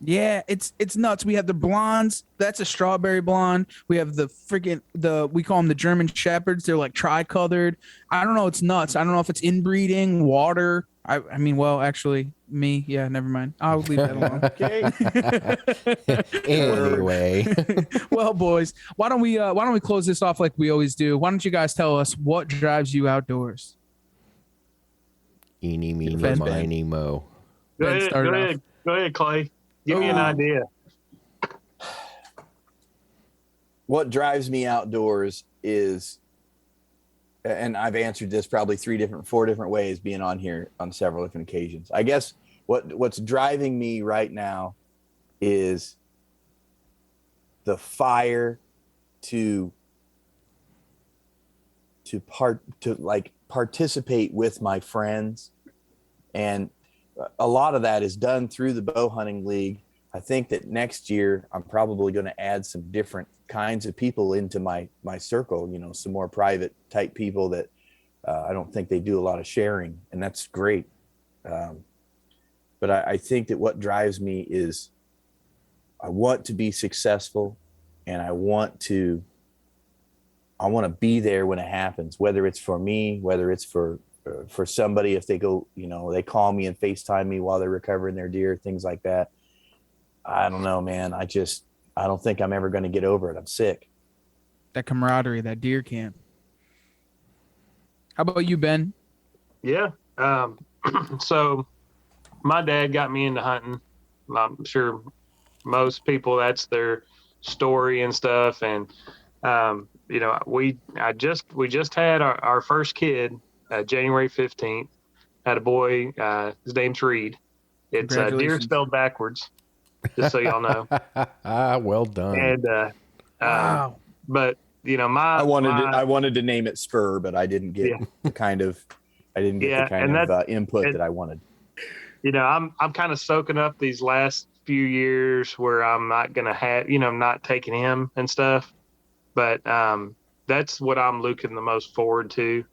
Yeah, it's nuts. We have the blondes. That's a strawberry blonde. We have we call them the German Shepherds. They're like tri-colored. I don't know. It's nuts. I don't know if it's inbreeding, water. I mean, well, actually, me. Yeah, never mind. I'll leave that alone. Anyway, well, boys, why don't we close this off like we always do? Why don't you guys tell us what drives you outdoors? Eeny, meeny, Ben. miny, mo. Go Ben, ahead, Clay. Give me an idea. What drives me outdoors is, and I've answered this probably 4 different ways, being on here on several different occasions. I guess what's driving me right now is the fire to participate with my friends. And a lot of that is done through the Bowhunting League. I think that next year I'm probably going to add some different kinds of people into my circle, some more private type people that I don't think they do a lot of sharing, and that's great. But I think that what drives me is I want to be successful, and I want to be there when it happens, whether it's for me, whether it's for somebody, if they go, they call me and FaceTime me while they're recovering their deer, things like that. I don't know, man. I don't think I'm ever going to get over it. I'm sick. That camaraderie, that deer camp. How about you, Ben? Yeah. So my dad got me into hunting. I'm sure most people, that's their story and stuff. And, we just had our first kid, January 15th, had a boy, his name's Reed. It's deer spelled backwards, just so y'all know. Well done. And, wow. But, I wanted to name it Spur, but I didn't get the kind of input that I wanted. I'm kind of soaking up these last few years where I'm not going to have, not taking him and stuff. But that's what I'm looking the most forward to.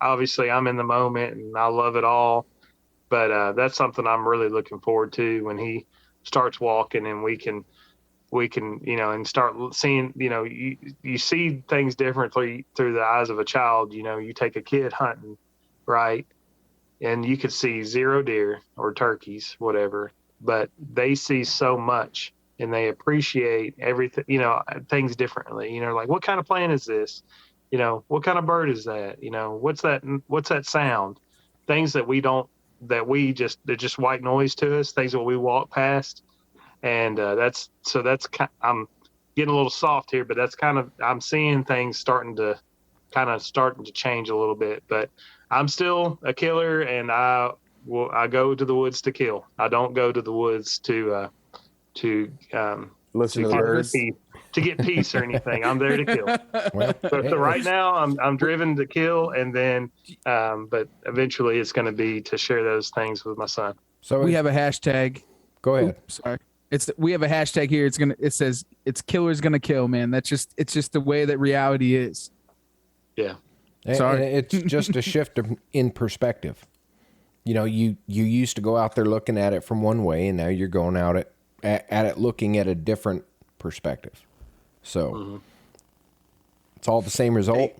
Obviously I'm in the moment and I love it all, but that's something I'm really looking forward to when he starts walking and we can, and start seeing, you see things differently through the eyes of a child. You take a kid hunting, right? And you could see 0 deer or turkeys, whatever, but they see so much and they appreciate everything, things differently, like what kind of plant is this? What kind of bird is that? What's that sound? Things that they're just white noise to us, things that we walk past. And I'm getting a little soft here, but that's I'm seeing things starting to change a little bit, but I'm still a killer and I go to the woods to kill. I don't go to the woods to listen to the birds, to get peace or anything. I'm there to kill. So right now I'm driven to kill, and then but eventually it's going to be to share those things with my son. So we have a hashtag. Go ahead. Oops, sorry. We have a hashtag here. It says it's killer's gonna kill, man. It's just the way that reality is. Yeah. Sorry. And it's just a shift in perspective. You used to go out there looking at it from one way, and now you're going out at it looking at a different perspective. So it's all the same result,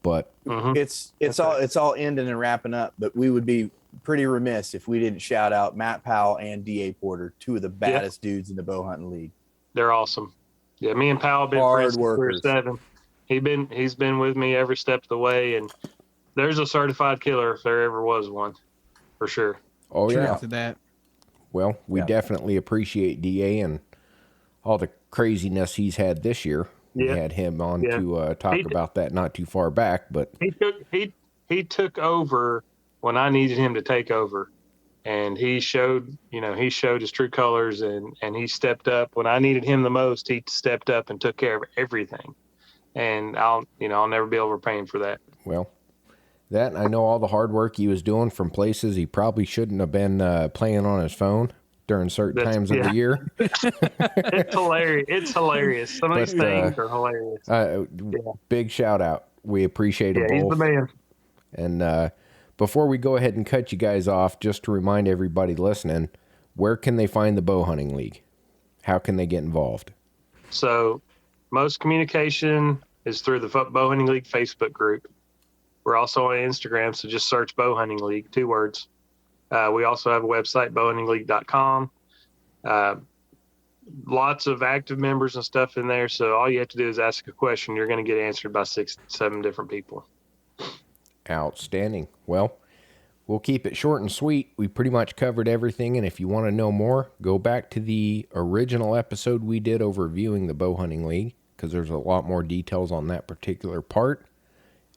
but it's all ending and wrapping up. But we would be pretty remiss if we didn't shout out Matt Powell and D.A. Porter, 2 of the baddest dudes in the Bowhunting League. They're awesome. Yeah, me and Powell have been friends since we were 7. He's been with me every step of the way, and there's a certified killer if there ever was one, for sure. Oh yeah. To that. Well, we definitely appreciate DA and all the craziness he's had this year. We had him on to talk about that not too far back, but he took over when I needed him to take over, and he showed his true colors, and he stepped up when I needed him the most. He stepped up and took care of everything, and I'll never be able to repay him for that. Well, that, I know all the hard work he was doing from places he probably shouldn't have been playing on his phone during certain times of the year. It's hilarious. It's hilarious. Some of these things are hilarious. Big shout out. We appreciate it. Yeah, he's the man. And before we go ahead and cut you guys off, just to remind everybody listening, where can they find the Bowhunting League? How can they get involved? So most communication is through the Bowhunting League Facebook group. We're also on Instagram, so just search Bowhunting League, 2 words. We also have a website, bowhuntingleague.com. Lots of active members and stuff in there, so all you have to do is ask a question. You're going to get answered by 6-7 different people. Outstanding. Well, we'll keep it short and sweet. We pretty much covered everything, and if you want to know more, go back to the original episode we did overviewing the Bowhunting League, because there's a lot more details on that particular part.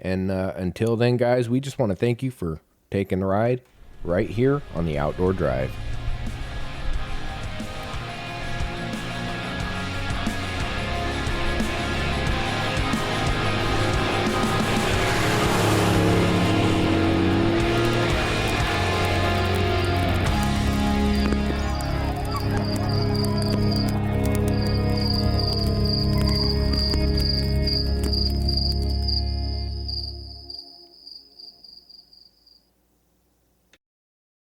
And until then, guys, we just want to thank you for taking the ride right here on the Outdoor Drive.